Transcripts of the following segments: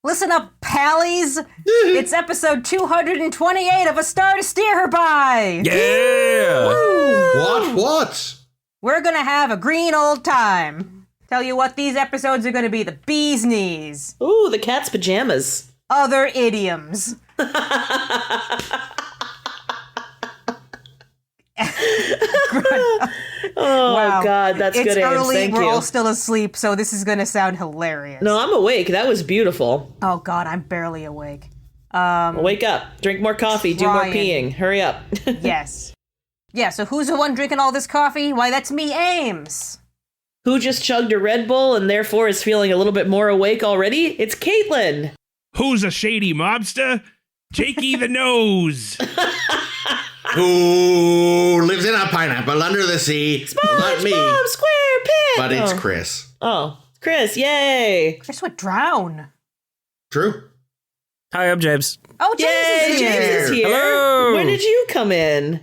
Listen up, pallies. It's episode 228 of A Star to Steer Her By. Yeah! Woo! What? We're going to have a green old time. Tell you what, these episodes are going to be the bee's knees. Ooh, the cat's pajamas. Other idioms. Oh, wow. God, that's it's good, Ames. early, Thank we're you. all still asleep, so this is going to sound hilarious. No, I'm awake. That was beautiful. Oh, God, I'm barely awake. Wake up. Drink more coffee. Do more Trying. peeing. Hurry up. Yes. Yeah, so who's the one drinking all this coffee? Why, that's me, Ames. Who just chugged a Red Bull and therefore is feeling a little bit more awake already? It's Caitlin. Who's a shady mobster? Jakey the Nose. Who lives in a pineapple under the sea? Well, not me, SpongeBob SquarePants. but it's Chris. Oh, Chris, yay. Chris would drown. True. Hi, I'm James. Oh, James Yay, is here. James is here. Hello. When did you come in?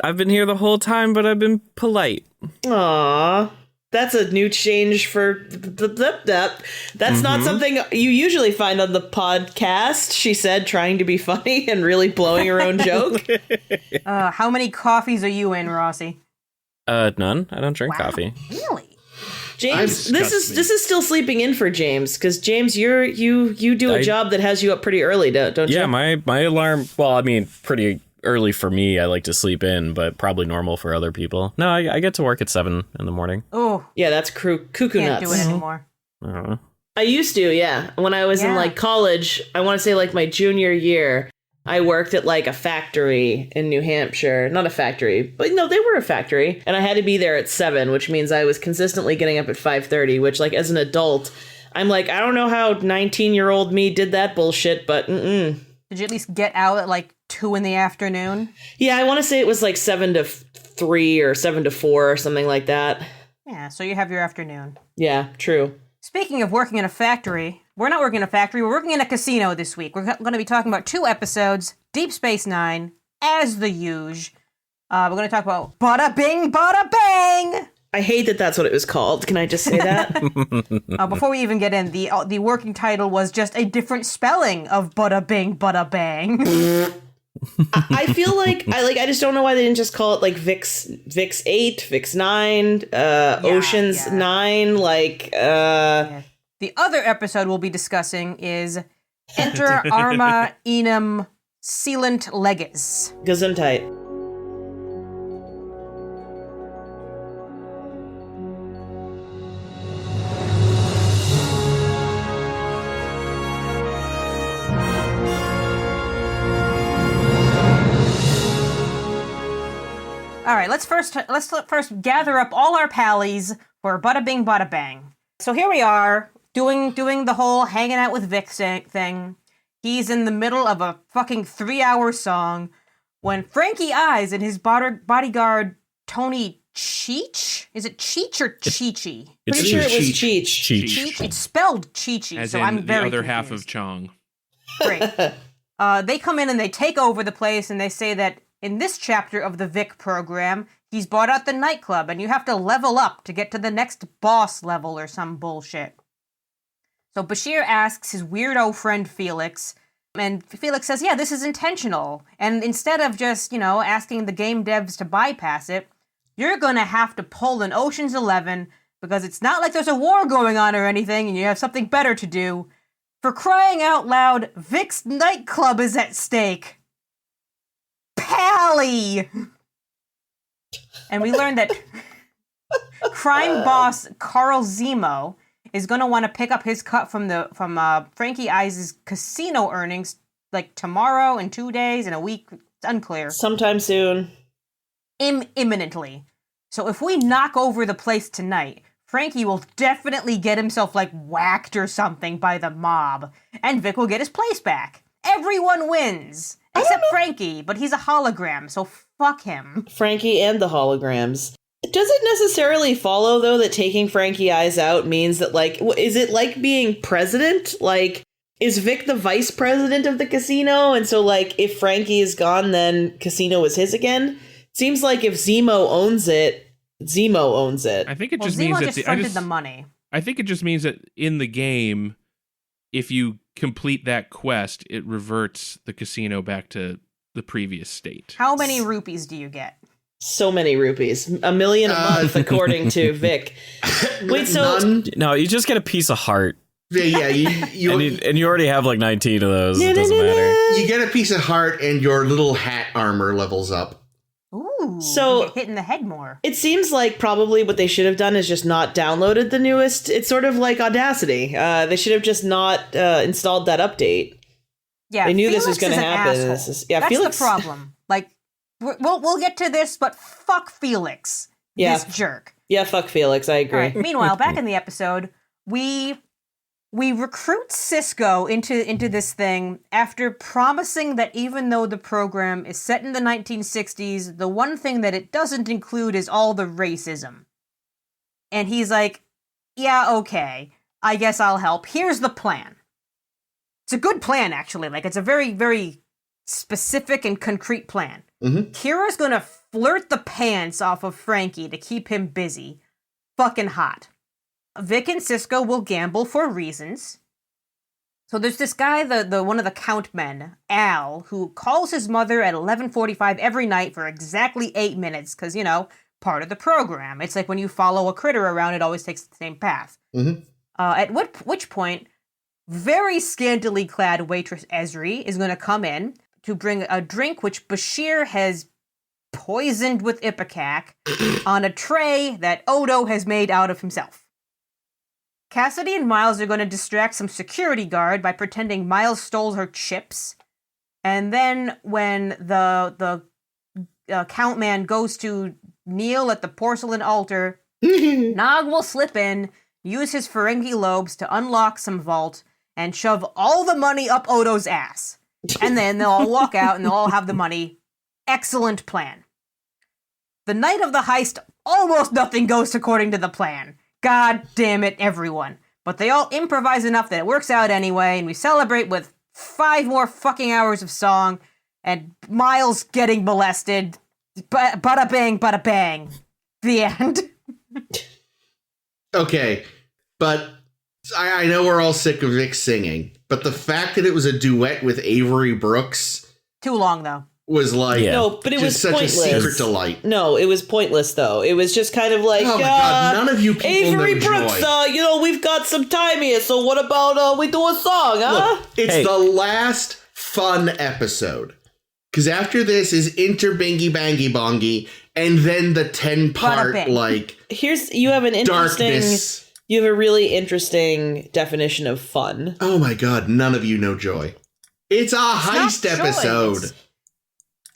I've been here the whole time, but I've been polite. Aw, that's a new change for That's not something you usually find on the podcast, she said, trying to be funny and really blowing her own joke. How many coffees are you in, Rossi? None. I don't drink Wow. coffee. Really? James, this disgusting. is still sleeping in for James, because James, you do a job that has you up pretty early, don't you? Yeah, my alarm, well, I mean, pretty early for me. I like to sleep in, but probably normal for other people. No, I get to work at 7 in the morning. Oh, Yeah, that's cuckoo can't nuts. do it anymore. I don't know. I used to, yeah. When I was in Yeah. like college, I want to say like my junior year, I worked at like a factory in New Hampshire. Not a factory, but no, they were a factory. And I had to be there at 7, which means I was consistently getting up at 5:30, which like as an adult, I'm like, I don't know how 19-year-old me did that bullshit, but Did you at least get out at like 2 in the afternoon? Yeah, I want to say it was like 7 to 3 or 7 to 4 or something like that. Yeah, so you have your afternoon. Yeah, true. Speaking of working in a factory, we're not working in a factory, we're working in a casino this week. We're going to be talking about 2 episodes, Deep Space Nine, as the usual. We're going to talk about Badda-Bing, Badda-Bang! I hate that that's what it was called. Can I just say that? Before we even get in, the working title was just a different spelling of Badda-Bing, Badda-Bang. I feel like I just don't know why they didn't just call it like Vix 8, Vix 9, Oceans yeah. 9, like The other episode we'll be discussing is Enter Arma Enim Silent Leges. Gesundheit. All right, let's first gather up all our pallies for Badda-Bing, Badda-Bang. So here we are, doing the whole hanging out with Vic thing. He's in the middle of a fucking 3-hour song when Frankie Eyes and his bodyguard Tony Cheech? Is it Cheech or Chi-Chi? It's Pretty sure it was Cheech. Cheech. Cheech? It's spelled Chi-Chi, As so in I'm very the other confused. half of Chong. Great. They come in and they take over the place, and they say that in this chapter of the Vic program, he's bought out the nightclub, and you have to level up to get to the next boss level or some bullshit. So Bashir asks his weirdo friend Felix, and Felix says, yeah, this is intentional. And instead of just, asking the game devs to bypass it, you're going to have to pull an Ocean's 11 because it's not like there's a war going on or anything, and you have something better to do. For crying out loud, Vic's nightclub is at stake. Pally! And we learned that crime boss Carl Zemo is going to want to pick up his cut from Frankie Eyes' casino earnings like tomorrow, in 2 days, in a week. It's unclear. Sometime soon. Imminently. So if we knock over the place tonight, Frankie will definitely get himself like whacked or something by the mob, and Vic will get his place back. Everyone wins. Except Frankie, but he's a hologram, so fuck him. Frankie and the holograms. Does it necessarily follow, though, that taking Frankie Eyes out means that, like, is it like being president? Like, is Vic the vice president of the casino? And so, like, if Frankie is gone, then casino is his again? Seems like if Zemo owns it, Zemo owns it. I think it Well, just Zemo means just that fronted the money. I think it just means that in the game, if you complete that quest, it reverts the casino back to the previous state. How many rupees do you get? So many rupees. 1 million a month, according to Vic. Wait, so... None? No, you just get a piece of heart. Yeah, And you already have like 19 of those. It doesn't matter. you get a piece of heart and your little hat armor levels up. Ooh, So- you get hit in the head more. It seems like probably what they should have done is just not downloaded the newest. It's sort of like Audacity. They should have just not installed that update. Yeah, They knew this Felix was going to is an happen. asshole. This is, yeah, That's Felix. the problem. Like, we'll get to this, but fuck Felix. Yeah. This jerk. Yeah, fuck Felix. I All agree. right. Meanwhile, back in the episode, we recruit Cisco into this thing after promising that even though the program is set in the 1960s, the one thing that it doesn't include is all the racism. And he's like, yeah, okay, I guess I'll help. Here's the plan. It's a good plan, actually. Like, it's a very, very specific and concrete plan. Mm-hmm. Kira's gonna flirt the pants off of Frankie to keep him busy. Fucking hot. Vic and Cisco will gamble for reasons. So there's this guy, the one of the count men, Al, who calls his mother at 11:45 every night for exactly 8 minutes, because, you know, part of the program. It's like when you follow a critter around, it always takes the same path. Mm-hmm. At which point, very scantily clad waitress Esri is going to come in to bring a drink which Bashir has poisoned with ipecac on a tray that Odo has made out of himself. Cassidy and Miles are going to distract some security guard by pretending Miles stole her chips. And then when the count man goes to kneel at the porcelain altar, Nog will slip in, use his Ferengi lobes to unlock some vault, and shove all the money up Odo's ass. And then they'll all walk out and they'll all have the money. Excellent plan. The night of the heist, almost nothing goes according to the plan. God damn it, everyone. But they all improvise enough that it works out anyway, and we celebrate with 5 more fucking hours of song, and Miles getting molested. Badda-Bing, Badda-Bang. The end. Okay, but I know we're all sick of Vic singing, but the fact that it was a duet with Avery Brooks Too long, though. was like No, but it was just such pointless. a secret delight. No, it was pointless, though. It was just kind of like, Oh my God, none of you people Avery know Brooks, joy. we've got some time here, so what about we do a song, huh? Look, it's Hey. the last fun episode. Because after this is Inter Bingy Bangy Bongy, and then the 10-part, Badda-Bing. like, You have an interesting, darkness. you have a really interesting definition of fun. Oh my God, none of you know joy. It's a heist not joy, episode.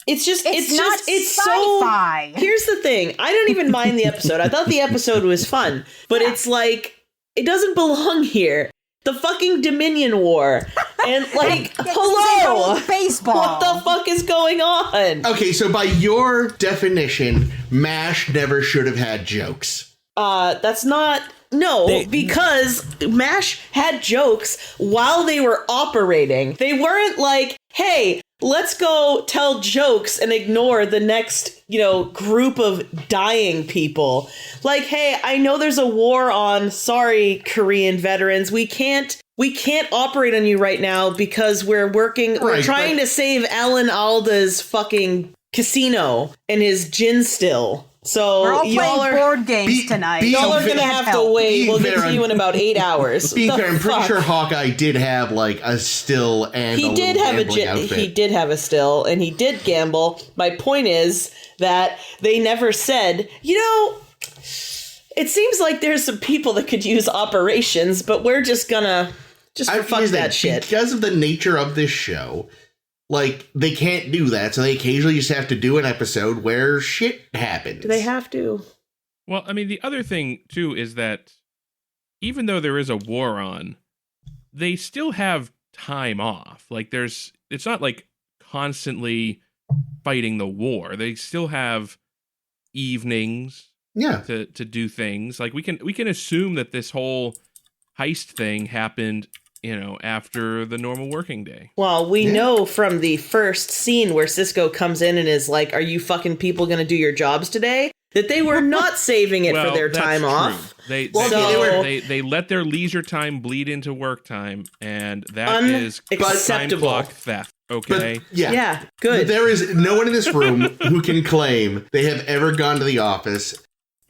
It's just, It's not it's sci-fi. so. Here's the thing. I don't even mind the episode. I thought the episode was fun, but it's like it doesn't belong here. The fucking Dominion War, and like, hello, Baseball. what the fuck is going on? Okay, so by your definition, MASH never should have had jokes. That's not. No, because MASH had jokes while they were operating. They weren't like, hey, let's go tell jokes and ignore the next, group of dying people. Like, hey, I know there's a war on. Sorry, Korean veterans. We can't operate on you right now because we're trying to save Alan Alda's fucking casino and his gin still. So We're all y'all playing are board games tonight. y'all are Be gonna have to wait. We'll get to you in about 8 hours. Being The fair, I'm pretty fuck? sure Hawkeye did have like a still and He a did little have gambling outfit. he did have a still, and he did gamble. My point is that they never said, it seems like there's some people that could use operations, but we're just gonna fuck Here's the that thing, shit. Because of the nature of this show, like, they can't do that, so they occasionally just have to do an episode where shit happens. Do they have to? Well, I mean, the other thing, too, is that even though there is a war on, they still have time off. Like, it's not like constantly fighting the war. They still have evenings Yeah. to do things. Like, we can assume that this whole heist thing happened, after the normal working day. Well, we know from the first scene where Cisco comes in and is like, "Are you fucking people gonna do your jobs today?" that they were not saving it for their that's time true. off. They let their leisure time bleed into work time, and that is time Unacceptable. clock theft. Okay. But yeah, good. There is no one in this room who can claim they have ever gone to the office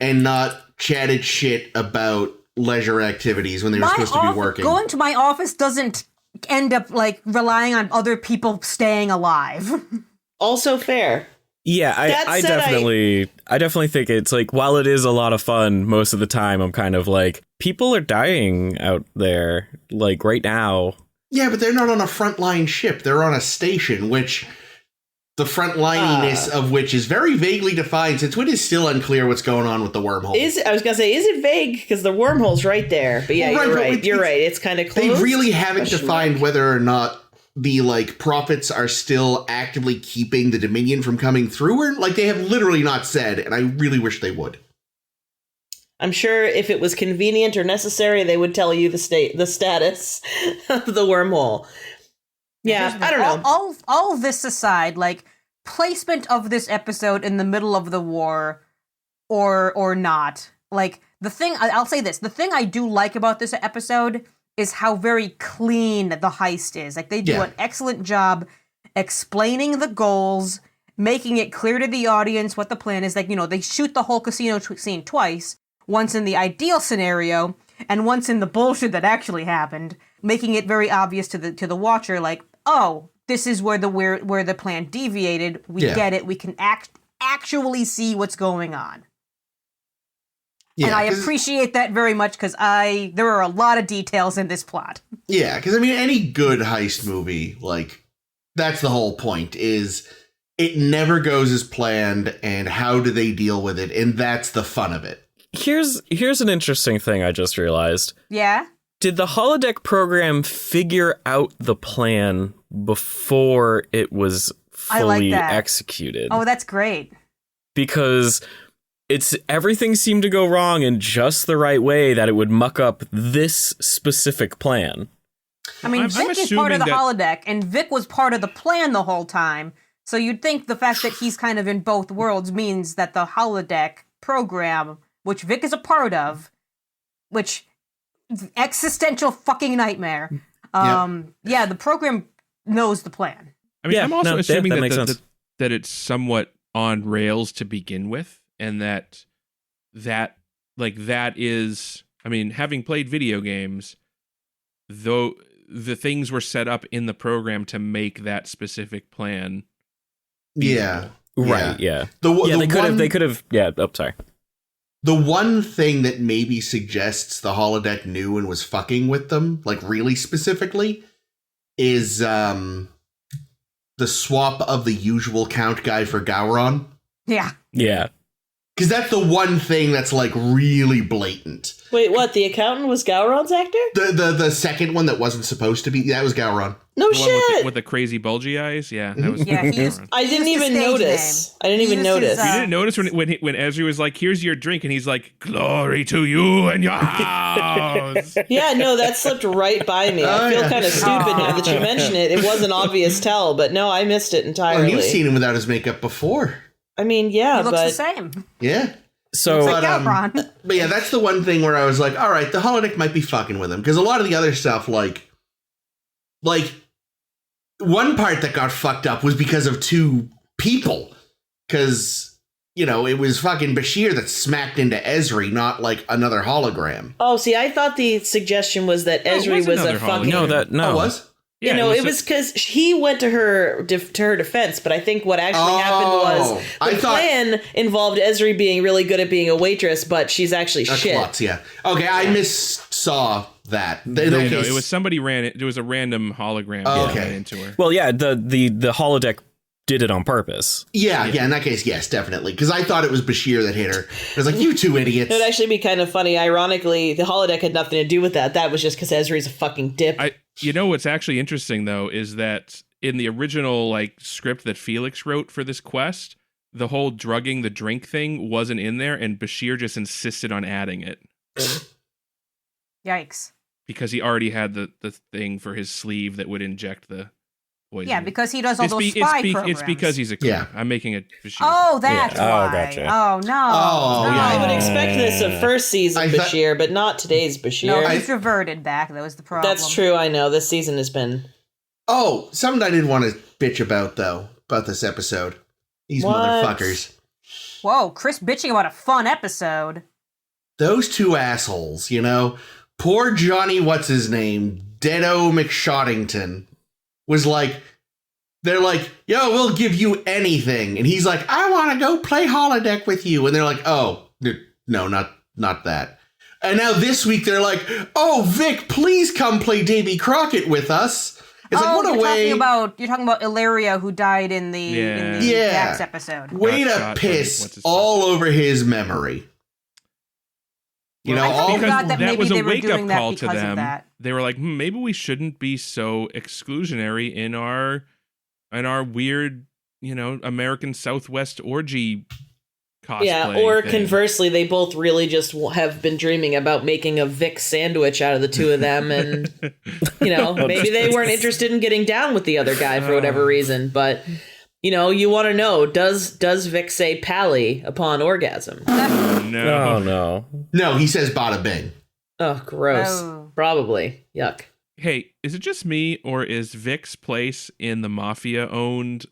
and not chatted shit about leisure activities when they were supposed to be working. Going to my office doesn't end up like relying on other people staying alive. Also fair. Yeah, I definitely think it's like, while it is a lot of fun most of the time, I'm kind of like, people are dying out there, like right now. Yeah, but they're not on a frontline ship. They're on a station, which the frontlininess of which is very vaguely defined, since it is still unclear what's going on with the wormhole. I was going to say, is it vague? Because the wormhole's right there. But yeah, you're right. It's kind of close. They really haven't defined whether or not the prophets are still actively keeping the Dominion from coming through, or they have literally not said, and I really wish they would. I'm sure if it was convenient or necessary, they would tell you the status of the wormhole. Yeah, I don't know. All this aside, placement of this episode in the middle of the war or not. I'll say this, the thing I do like about this episode is how very clean the heist is. They do an excellent job explaining the goals, making it clear to the audience what the plan is. They shoot the whole casino scene twice, once in the ideal scenario and once in the bullshit that actually happened, making it very obvious to the watcher, oh, this is where the plan deviated. We get it. We can actually see what's going on. Yeah, and I appreciate that very much, because there are a lot of details in this plot. Yeah, because any good heist movie, that's the whole point, is it never goes as planned, and how do they deal with it, and that's the fun of it. Here's an interesting thing I just realized. Yeah? Did the holodeck program figure out the plan before it was fully executed? Oh, that's great. Because everything seemed to go wrong in just the right way that it would muck up this specific plan. Vic is part of the holodeck, and Vic was part of the plan the whole time. So you'd think the fact that he's kind of in both worlds means that the holodeck program, which Vic is a part of, which existential fucking nightmare. The program knows the plan. I'm also assuming that it's somewhat on rails to begin with, and that is, having played video games, though the things were set up in the program to make that specific plan. Yeah. Right. Yeah. They could have. Yeah. Oh, sorry. The one thing that maybe suggests the holodeck knew and was fucking with them, really specifically, is the swap of the usual count guy for Gowron. Yeah. Yeah. Because that's the one thing that's really blatant. Wait, what? The accountant was Gowron's actor? The second one that wasn't supposed to be, that was Gowron. No the shit. One with the crazy bulgy eyes, that was. Gowron. I didn't even notice. I didn't even notice. You didn't notice when Ezra was like, "Here's your drink," and he's like, "Glory to you and your house." Yeah, no, that slipped right by me. I feel kind of stupid now that you mention it. It was an obvious tell, but no, I missed it entirely. Well, you've seen him without his makeup before. Yeah, he looks but the same. Yeah. So, but yeah, that's the one thing where I was like, all right, the holodeck might be fucking with him, because a lot of the other stuff, one part that got fucked up was because of two people, because it was fucking Bashir that smacked into Ezri, not another hologram. Oh, see, I thought the suggestion was that Ezri was a fucking. No. Oh, was. Yeah, it was because he went to her defense, but I think what actually happened was the plan involved Ezri being really good at being a waitress, but she's actually shit. Klutz, yeah. Okay, I missaw that. It was somebody ran it. There was a random hologram ran into her. Well, yeah, the holodeck did it on purpose. Yeah, in that case, yes, definitely. Because I thought it was Bashir that hit her. I was like, you two idiots. It would actually be kind of funny. Ironically, the holodeck had nothing to do with that. That was just because Ezri's a fucking dip. What's actually interesting, though, is that in the original script that Felix wrote for this quest, the whole drugging the drink thing wasn't in there, and Bashir just insisted on adding it. Yikes. Because he already had the thing for his sleeve that would inject the poison. Yeah, because he does all those spy programs. It's because he's a creep. Yeah. I'm making it Bashir. Oh, that's Yeah. Oh, why. gotcha. Oh, no. Oh, no. yeah. I would expect this of first season I thought- Bashir, but not today's Bashir. No, he's reverted back. That was the problem. That's true, I know. This season has been... Oh, something I didn't want to bitch about, though, about this episode. These What? motherfuckers. Whoa, Chris bitching about a fun episode. Those two assholes, you know? Poor Johnny, what's his name? Deado McShoddington was like, they're like, yo, we'll give you anything. And he's like, I want to go play holodeck with you. And they're like, oh, no, not that. And now this week they're like, oh, Vic, please come play Davy Crockett with us. It's like, what a way. You're talking about Ilaria, who died in the Yeah. Dax episode. Way Got to shot, piss what's his all over his memory. You know, I all forgot that maybe was a they were wake-up doing that call to because of them. that. They were like, maybe we shouldn't be so exclusionary in our weird, American Southwest orgy cosplay. Yeah, or thing. conversely, they both really just have been dreaming about making a Vic sandwich out of the two of them, and, maybe they weren't interested in getting down with the other guy for whatever reason, but... you want to know, does Vic say pally upon orgasm? No. Oh, no. No, he says Badda-Bing. Oh, gross. Oh. Probably. Yuck. Hey, is it just me, or is Vic's place in the mafia-owned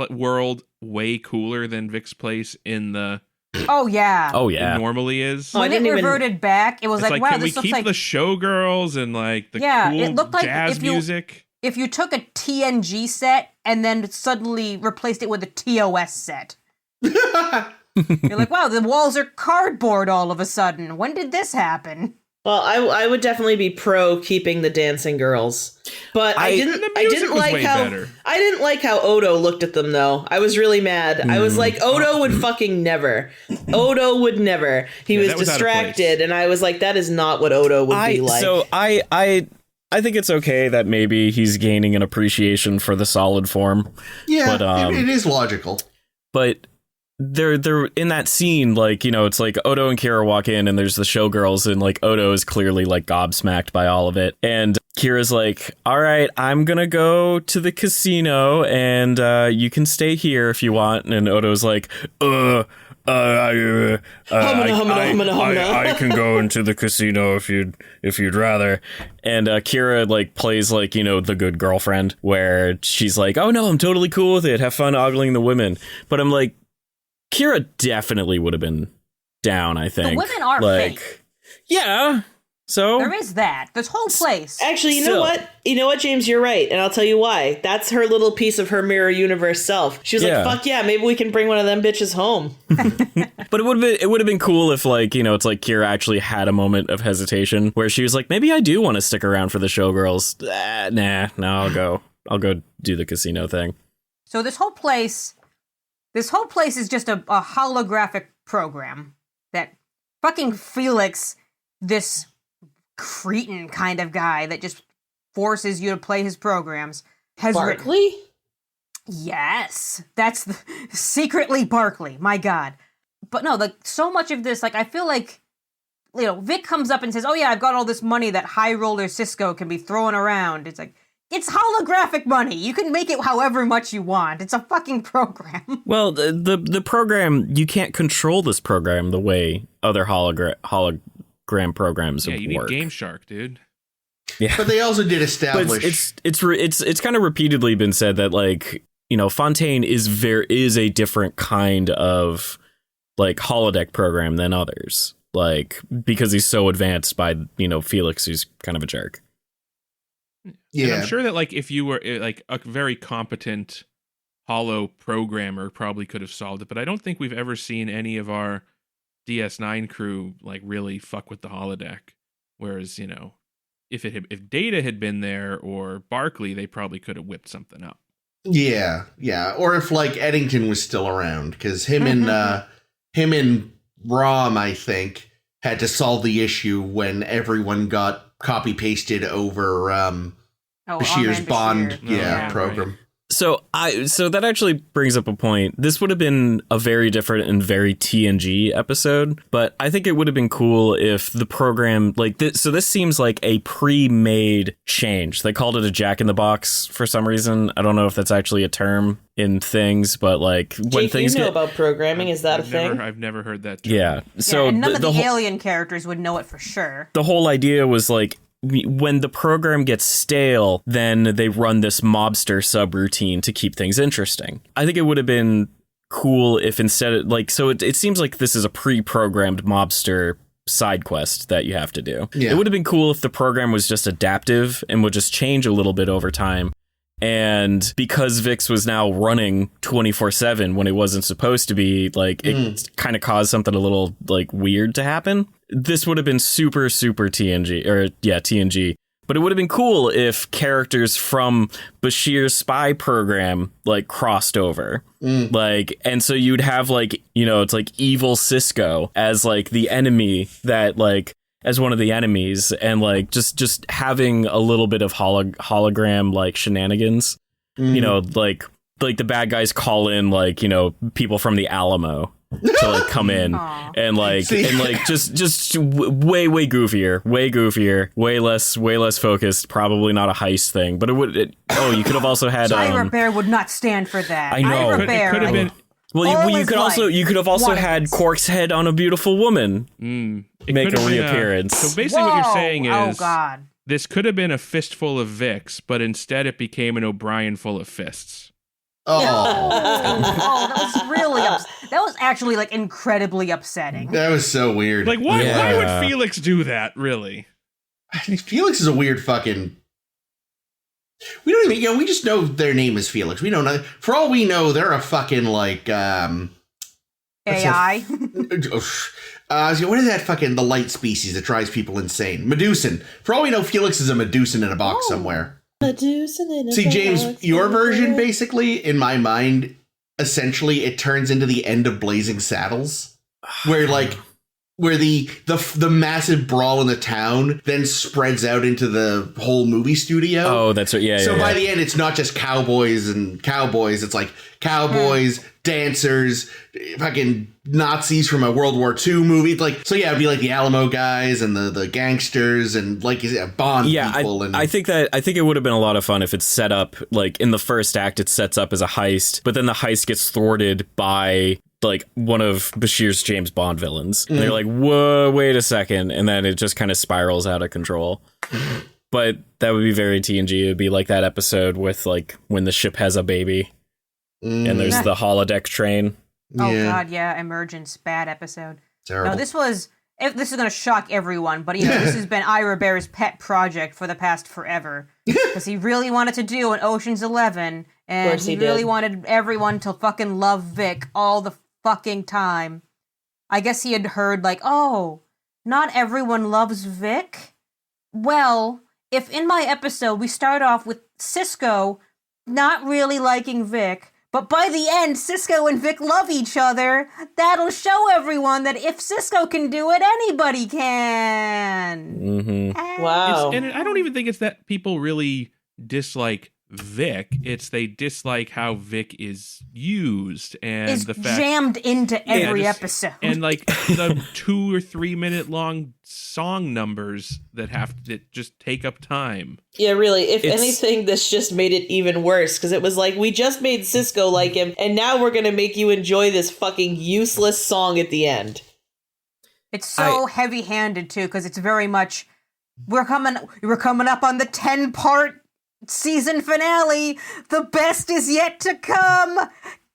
world way cooler than Vic's place in the Oh, yeah. Oh, it yeah. normally is? Oh, I When it didn't even- reverted back, it was It's like, like, wow, can we this looks keep like... the showgirls and like the Yeah, cool it looked like jazz if you- music? If you took a TNG set and then suddenly replaced it with a TOS set. You're like, wow, the walls are cardboard all of a sudden. When did this happen? Well, I would definitely be pro keeping the dancing girls, but I The didn't music was like way how better. I didn't like how Odo looked at them though. I was really mad. I was like, Odo would fucking never. Odo would never. He Yeah, was that was out of distracted, place. and I was like, that is not what Odo would be like. So I think it's okay that maybe he's gaining an appreciation for the solid form. Yeah, But, it is logical. But they're in that scene, like, it's like Odo and Kira walk in and there's the showgirls, and like Odo is clearly like gobsmacked by all of it. And Kira's like, all right, I'm gonna go to the casino and you can stay here if you want. And Odo's like, I can go into the casino if you'd rather. And Kira like plays like, the good girlfriend, where she's like, oh no, I'm totally cool with it. Have fun ogling the women. But I'm like, Kira definitely would have been down, I think. The women are fake. Yeah. So There is that. This whole place. Actually, you know Still. what? You know what, James? You're right, and I'll tell you why. That's her little piece of her mirror universe self. She was Yeah. like, "Fuck yeah, maybe we can bring one of them bitches home." But it would have been cool if, like, it's like Kira actually had a moment of hesitation where she was like, maybe I do want to stick around for the showgirls. No, I'll go do the casino thing. So this whole place is just a holographic program that fucking Felix, this cretin kind of guy that just forces you to play his programs, has written. Barkley? Yes, that's secretly Barkley. My God, but no, like so much of this, like I feel like, Vic comes up and says, "Oh yeah, I've got all this money that High Roller Cisco can be throwing around." It's like, it's holographic money. You can make it however much you want. It's a fucking program. Well, the program, you can't control this program the way other hologram programs Yeah, you work. need Game Shark, dude. Yeah. But they also did But establish. it's kind of repeatedly been said that, like, Fontaine is a different kind of like holodeck program than others, like, because he's so advanced by Felix, who's kind of a jerk. And Yeah, I'm sure that, like, if you were like a very competent holo programmer, probably could have solved it. But I don't think we've ever seen any of our DS9 crew like really fuck with the holodeck. Whereas, if Data had been there or Barkley, they probably could have whipped something up. yeah. Or if like Eddington was still around, because him and Rom, I think, had to solve the issue when everyone got copy pasted over Oh, Bashir's Arma and Bond Bashir. program. So that actually brings up a point. This would have been a very different and very TNG episode, but I think it would have been cool if the program like this. So this seems like a pre-made change. They called it a Jack in the Box for some reason. I don't know if that's actually a term in things, but like when Jake, things you know get about programming, is that a thing? I've never heard that term. yeah. So and none of the whole, alien characters would know it for sure. the whole idea was like, when the program gets stale, then they run this mobster subroutine to keep things interesting. I think it would have been cool if instead of like, so it seems like this is a pre-programmed mobster side quest that you have to do. Yeah. It would have been cool if the program was just adaptive and would just change a little bit over time. And because Vix was now running 24/7 when it wasn't supposed to be, like, it kind of caused something a little, like, weird to happen. This would have been super TNG. But it would have been cool if characters from Bashir's spy program, like, crossed over. Like, and so you'd have, like, you know, it's like evil Cisco as, like, the enemy that, like, as one of the enemies, and like just having a little bit of hologram like shenanigans, you know, like the bad guys call in, like, you know, people from the Alamo to like come in and like just way goofier, way less focused, probably not a heist thing, but you could have also had Ira Bear would not stand for that. I know. Ira Bear, It could have been. well, you could have also had once. Quark's head on a beautiful woman make a reappearance. So basically, what you're saying is, oh god, this could have been a fistful of Vicks, but instead it became an O'Brien full of fists. Oh, that was really that was actually like incredibly upsetting. that was so weird. Like, why Yeah. would Felix do that? Really? I think Felix is a weird fucking. We don't even, we just know their name is Felix. We don't know. For all we know, they're a fucking like AI. what is that fucking the light species that drives people insane? Medusan. For all we know, Felix is a Medusan in a box somewhere. See, James, your version basically, in my mind, essentially it turns into the end of Blazing Saddles, where the massive brawl in the town then spreads out into the whole movie studio. Oh, that's right. Yeah. So yeah, by the end, it's not just cowboys. It's like cowboys, dancers, fucking Nazis from a World War II movie. Like, so yeah, it'd be like the Alamo guys and the gangsters and like Bond people. I think it would have been a lot of fun if it's set up like in the first act. It sets up as a heist, but then the heist gets thwarted by like one of Bashir's James Bond villains. And they're like, whoa, wait a second. And then it just kind of spirals out of control. But that would be very TNG. It would be like that episode with like when the ship has a baby and there's the holodeck train. Oh god, yeah, Emergence, bad episode. Terrible. No, this is going to shock everyone, but you know, this has been Ira Bear's pet project for the past forever. Because he really wanted to do an Ocean's 11, and he really wanted everyone to fucking love Vic all the fucking time. I guess he had heard like, oh, not everyone loves Vic? Well, if in my episode we start off with Cisco not really liking Vic, but by the end Cisco and Vic love each other, that'll show everyone that if Cisco can do it, anybody can. Mm-hmm. Wow. And I don't even think it's that people really dislike Vic. It's they dislike how Vic is used and Is the fact jammed into every episode. and like the 2 or 3 minute long song numbers that just take up time. Yeah, really. If It's- anything, this just made it even worse because it was like, we just made Cisco like him, and now we're gonna make you enjoy this fucking useless song at the end. It's so heavy-handed too, because it's very much we're coming up on the 10-part season finale. The best is yet to come.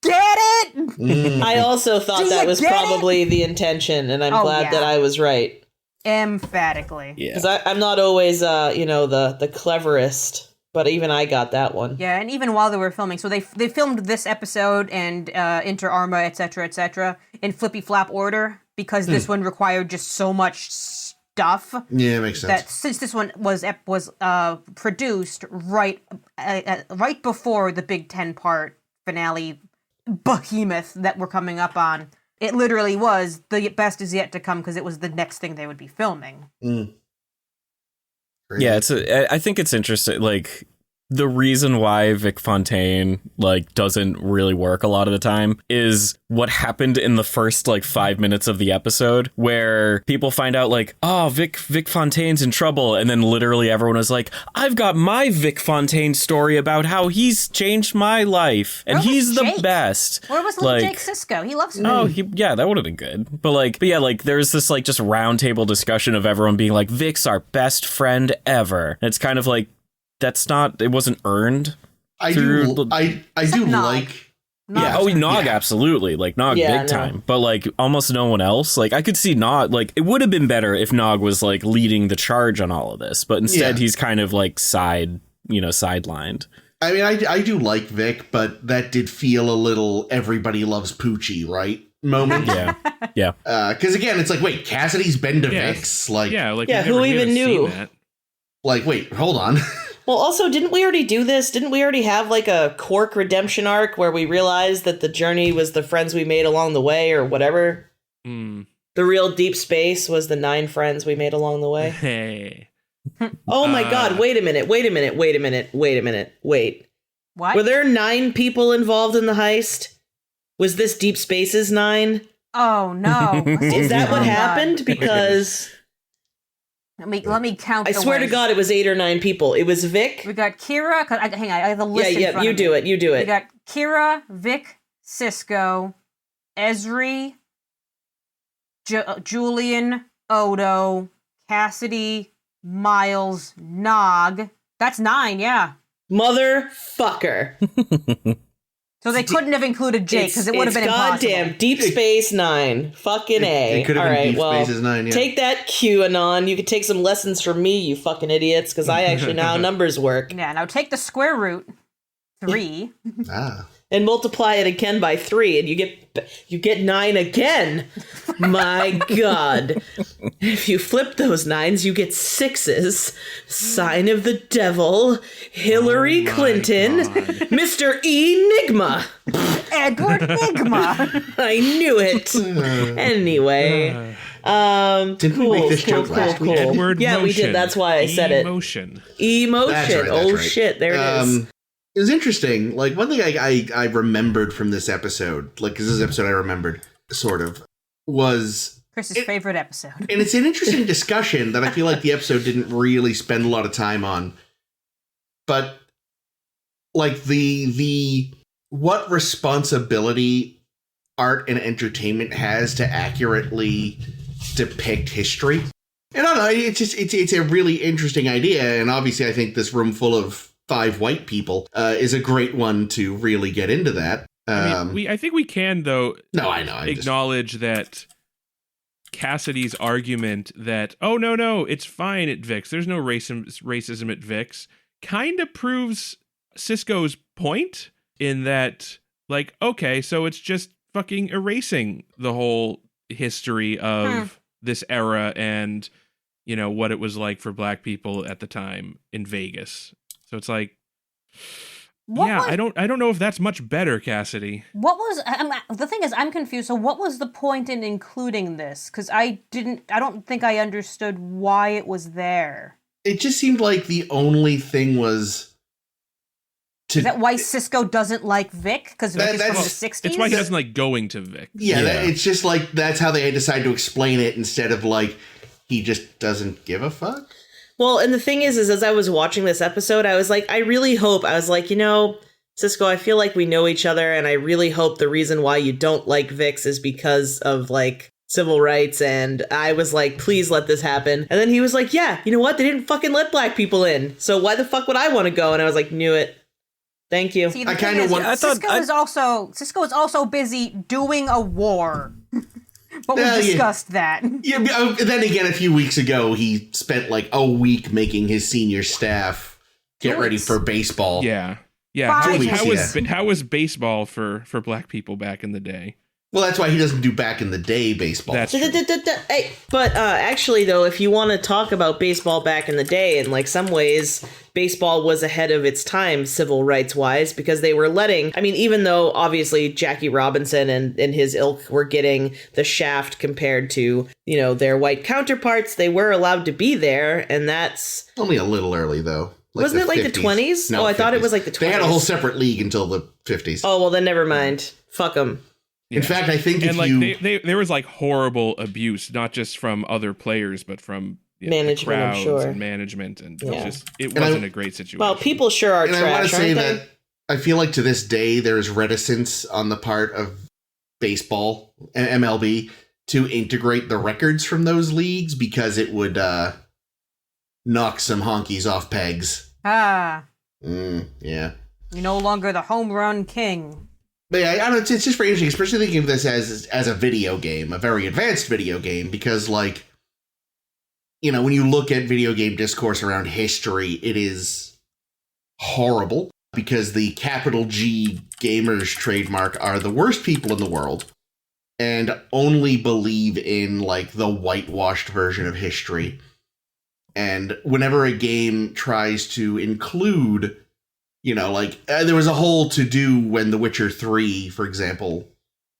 Get it? I also thought Do that you was get probably the intention, and I'm glad that I was right. Emphatically. Yeah. Because I'm not always, the cleverest, but even I got that one. Yeah, and even while they were filming, so they filmed this episode and Inter Arma, etc., in flippy flap order because this one required just so much stuff. Yeah, it makes sense. That since this one was produced right before the big 10-part finale behemoth that we're coming up on, it literally was the best is yet to come because it was the next thing they would be filming. Yeah, I think it's interesting. Like, the reason why Vic Fontaine like doesn't really work a lot of the time is what happened in the first like 5 minutes of the episode, where people find out like, oh, Vic Fontaine's in trouble, and then literally everyone was like, I've got my Vic Fontaine story about how he's changed my life and he's the best. Where was little Jake Sisko? He loves me. Oh, yeah, that would have been good. But yeah, like there's this like just roundtable discussion of everyone being like, Vic's our best friend ever. And it's kind of like, it wasn't earned. I do like. Nog, absolutely. Like, Nog big time. But, like, almost no one else. Like, I could see Nog, like, it would have been better if Nog was, like, leading the charge on all of this. But instead, he's kind of, like, sidelined. I mean, I do like Vic, but that did feel a little everybody loves Poochie, right? Moment. Yeah. Because, again, it's like, wait, Cassidy's been to Vic's? Like, who even knew? Like, wait, hold on. Well, also, didn't we already do this? Didn't we already have, like, a Quark redemption arc where we realized that the journey was the friends we made along the way or whatever? Mm. The real deep space was the 9 friends we made along the way? Hey. Oh, my God. Wait a minute. What? Were there 9 people involved in the heist? Was this Deep Space's 9? Oh, no. Is that what happened? Because... Let me count. I swear to God, it was 8 or 9 people. It was Vic. We got Kira. Hang on, I have the list. Yeah, you do it. We got Kira, Vic, Sisko, Ezri, Julian, Odo, Cassidy, Miles, Nog. That's 9. Yeah. Motherfucker. So they couldn't have included Jake because it would have been impossible. Goddamn Deep Space 9. Fucking A. It could have been Deep Space's 9, yeah. Take that, QAnon. You could take some lessons from me, you fucking idiots, because I actually know how numbers work. Yeah, now take the square root, 3. And multiply it again by 3, and you get 9 again. My God. If you flip those 9s, you get 6s. Sign of the devil, Hillary Clinton, God. Mr. Enigma. Edward Nigma. I knew it. Anyway. Didn't we make this joke last week? Edward Yeah, motion. we did. That's why I said it. Emotion. That's right. Shit. There it is. It was interesting. Like, one thing I remembered from this episode, like, because this episode I remembered, sort of, was... Chris's favorite episode. And it's an interesting discussion that I feel like the episode didn't really spend a lot of time on. But, like, what responsibility art and entertainment has to accurately depict history. And I don't know, it's a really interesting idea, and obviously I think this room full of 5 white people is a great one to really get into that. I think we can, though. No, I know. Acknowledge that Cassidy's argument that, oh, no, it's fine at Vic's, there's no racism at Vic's, kind of proves Sisko's point in that, like, okay, so it's just fucking erasing the whole history of this era and, you know, what it was like for black people at the time in Vegas. So it's like, I don't know if that's much better, Cassidy. The thing is, I'm confused. So what was the point in including this? Because I don't think I understood why it was there. It just seemed like the only thing was... Is that why Sisko doesn't like Vic? Because Vic is from the 60s? It's why he doesn't like going to Vic. Yeah. It's just like, that's how they decided to explain it instead of like, he just doesn't give a fuck. Well, and the thing is as I was watching this episode, I was like, I was like, you know, Sisko, I feel like we know each other, and I really hope the reason why you don't like Vic's is because of, like, civil rights, and I was like, please let this happen. And then he was like, yeah, you know what? They didn't fucking let black people in, so why the fuck would I want to go? And I was like, knew it. Thank you. See, I kind of want... Sisko is also busy doing a war. But we discussed that. Yeah, then again, a few weeks ago, he spent like a week making his senior staff get ready for baseball. Yeah. How was baseball for black people back in the day? Well, that's why he doesn't do back in the day baseball. That's true. Hey, but actually, though, if you want to talk about baseball back in the day, in like some ways, baseball was ahead of its time, civil rights wise, because they were even though obviously Jackie Robinson and his ilk were getting the shaft compared to, you know, their white counterparts, they were allowed to be there. And that's only a little early, though. Wasn't it like the 20s? No, I thought it 50s. was like the 20s. They had a whole separate league until the 50s. Oh, well, then never mind. Fuck them. In fact, I think and there was like horrible abuse, not just from other players, but from management, crowds I'm sure. and management, and Yeah. it wasn't a great situation. Well, people sure are and trash, I want to say aren't they? that I feel like to this day there is reticence on the part of baseball and MLB to integrate the records from those leagues because it would knock some honkies off pegs. Ah, Yeah. you're no longer the home run king. But yeah, I don't know, it's just very interesting, especially thinking of this as a video game, a very advanced video game, because, like, you know, when you look at video game discourse around history, it is horrible, because the capital G gamers trademark are the worst people in the world, and only believe in, like, the whitewashed version of history. And whenever a game tries to include... You know, like, there was a whole to-do when The Witcher 3, for example,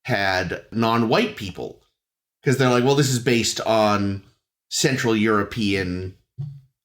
had non-white people. Because they're like, well, this is based on Central European...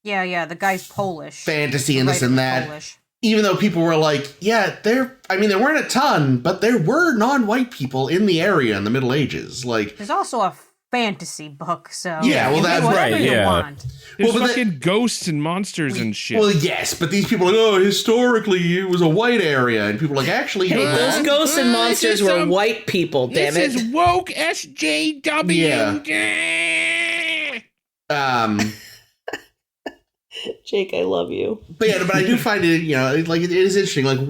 Yeah, the guy's Polish. Fantasy and this and that. Polish. Even though people were like, yeah, there weren't a ton, but there were non-white people in the area in the Middle Ages. Like, There's also a fantasy book, so... Yeah, well, you that's do whatever right, you yeah. want. There's well, but fucking ghosts and monsters and shit. well, yes, but these people are like, oh, historically, it was a white area. And people are like, actually... Hey, those ghosts and monsters were white people, damn it. This is woke SJW. Jake, I love you. But I do find it, you know, like, it is interesting. Like,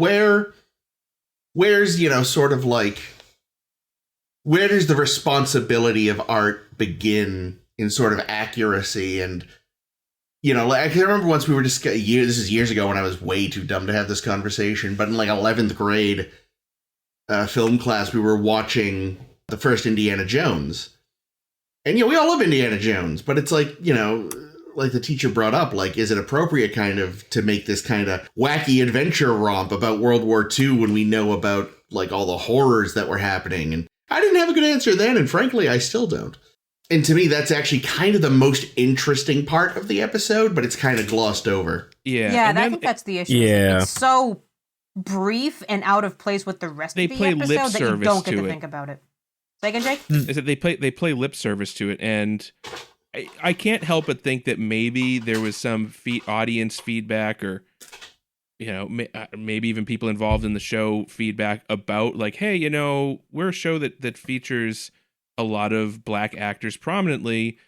where's, you know, sort of like, where does the responsibility of art begin in sort of accuracy? And, you know, like, I remember once we were this is years ago when I was way too dumb to have this conversation, but in like 11th grade film class, we were watching the first Indiana Jones. And, you know, we all love Indiana Jones, but it's like, you know, like the teacher brought up, like, is it appropriate kind of to make this kind of wacky adventure romp about World War II when we know about, like, all the horrors that were happening? And I didn't have a good answer then, and frankly, I still don't. And to me, that's actually kind of the most interesting part of the episode, but it's kind of glossed over. Yeah, and I then think that's the issue. Yeah. It's so brief and out of place with the rest They of the play lip episode that you service don't get to to it. think about it. Second, Jake? is that they play lip service to it, and I can't help but think that maybe there was some audience feedback, or, you know, maybe even people involved in the show feedback about, like, hey, you know, we're a show that features a lot of black actors prominently,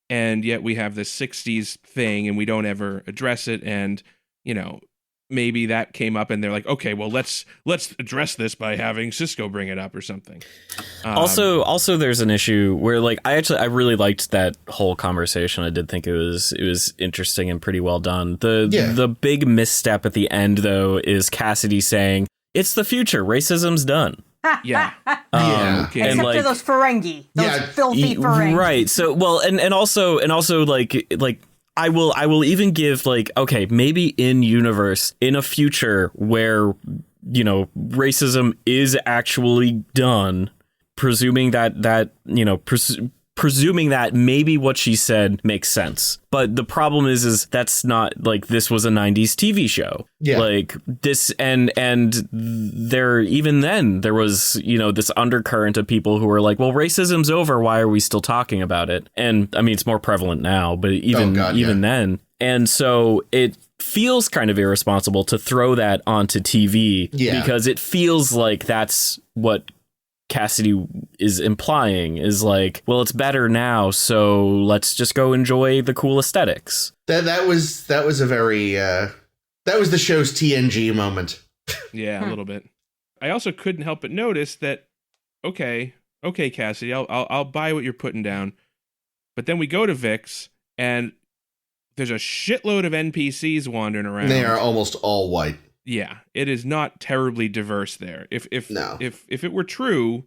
and yet we have this 60s thing and we don't ever address it. And, you know, maybe that came up and they're like, okay, well, let's address this by having Cisco bring it up or something. Also there's an issue where, like, I really liked that whole conversation. I did think it was interesting and pretty well done. The big misstep at the end, though, is Cassidy saying, it's the future, racism's done. Yeah. Okay. Except And, like, for those Ferengi. Those filthy Ferengi. right. So, well, and also like I will even give, like, okay, maybe in universe, in a future where, you know, racism is actually done, presuming that you know, presuming that maybe what she said makes sense. But the problem is that's not, like, this was a 90s TV show. Yeah. Like, this, and there, even then, there was, you know, this undercurrent of people who were like, well, racism's over, why are we still talking about it? And I mean, it's more prevalent now, but even then. And so it feels kind of irresponsible to throw that onto TV, because it feels like that's what Cassidy is implying, is like, well, it's better now, so let's just go enjoy the cool aesthetics. That was a very that was the show's TNG moment. Yeah, a little bit. I also couldn't help but notice that, okay, Cassidy, I'll buy what you're putting down. But then we go to Vic's, and there's a shitload of NPCs wandering around. They are almost all white. Yeah, it is not terribly diverse there. If it were true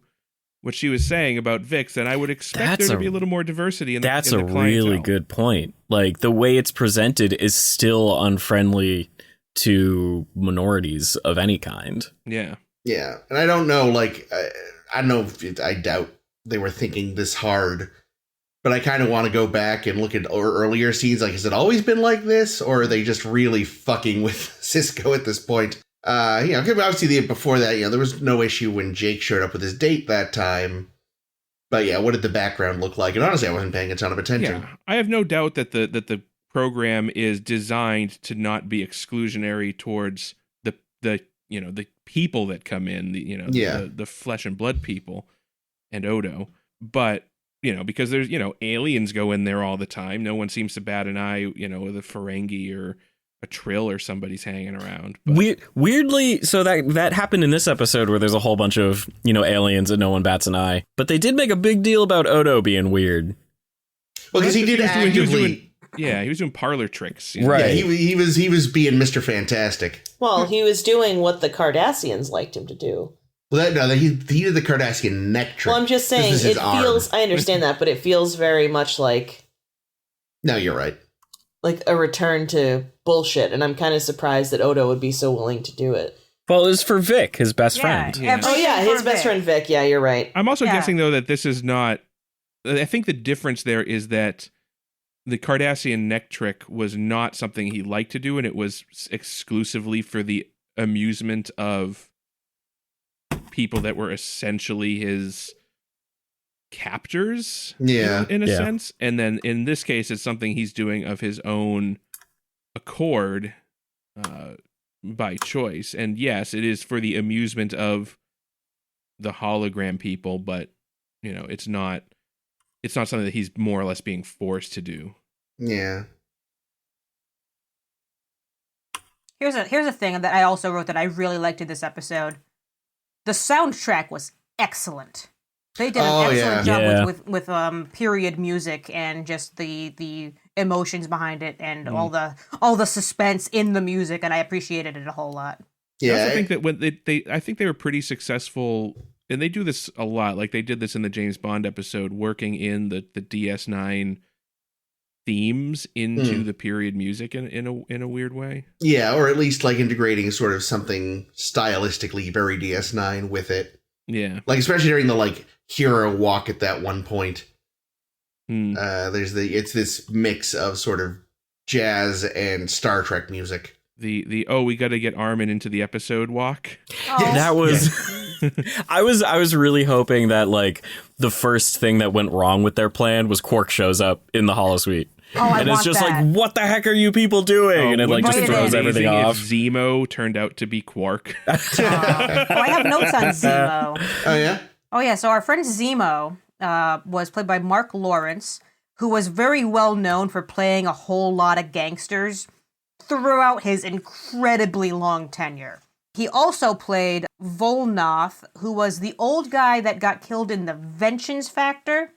what she was saying about Vic's, then I would expect there to be a little more diversity in the That's in a the really clientele. good point. Like, the way it's presented is still unfriendly to minorities of any kind. Yeah. Yeah, and I don't know, like, I don't know if I doubt they were thinking this hard but I kind of want to go back and look at earlier scenes. Like, has it always been like this, or are they just really fucking with Cisco at this point? Obviously before that, there was no issue when Jake showed up with his date that time. But yeah, what did the background look like? And honestly, I wasn't paying a ton of attention. Yeah, I have no doubt that the program is designed to not be exclusionary towards the people that come in, the flesh and blood people and Odo. But, because there's, aliens go in there all the time. No one seems to bat an eye, with a Ferengi or a Trill or somebody's hanging around. But weirdly, so that happened in this episode where there's a whole bunch of, aliens and no one bats an eye. But they did make a big deal about Odo being weird. Well, because he did actively... he was doing parlor tricks. Right. Yeah, he was being Mr. Fantastic. Well, he was doing what the Cardassians liked him to do. Well, he did the Cardassian neck trick. Well, I'm just saying, it feels... I understand that, but it feels very much like... No, you're right. Like a return to bullshit, and I'm kind of surprised that Odo would be so willing to do it. Well, it was for Vic, his best friend. Yeah. Oh, yeah, his best friend Vic. Yeah, you're right. I'm also guessing, though, that this is not... I think the difference there is that the Cardassian neck trick was not something he liked to do, and it was exclusively for the amusement of people that were essentially his captors, in a sense. And then in this case, it's something he's doing of his own accord, by choice. And yes, it is for the amusement of the hologram people, but it's not something that he's more or less being forced to do. Yeah. Here's a thing that I also wrote that I really liked in this episode. The soundtrack was excellent. They did an excellent job with period music and just the emotions behind it and all the suspense in the music, and I appreciated it a whole lot. Yeah, I also think that when I think they were pretty successful, and they do this a lot. Like they did this in the James Bond episode, working in the DS9 themes into the period music in a weird way. Yeah, or at least like integrating sort of something stylistically very DS9 with it. Yeah, like especially during the hero walk at that one point. It's this mix of sort of jazz and Star Trek music. We got to get Armin into the episode walk. Oh. Yes. That was I was really hoping that the first thing that went wrong with their plan was Quark shows up in the holosuite. And it's just what the heck are you people doing? And it just throws everything off. If Zemo turned out to be Quark. I have notes on Zemo. Oh yeah? Oh yeah, so our friend Zemo was played by Mark Lawrence, who was very well known for playing a whole lot of gangsters throughout his incredibly long tenure. He also played Volnoth, who was the old guy that got killed in the Vengeance Factor.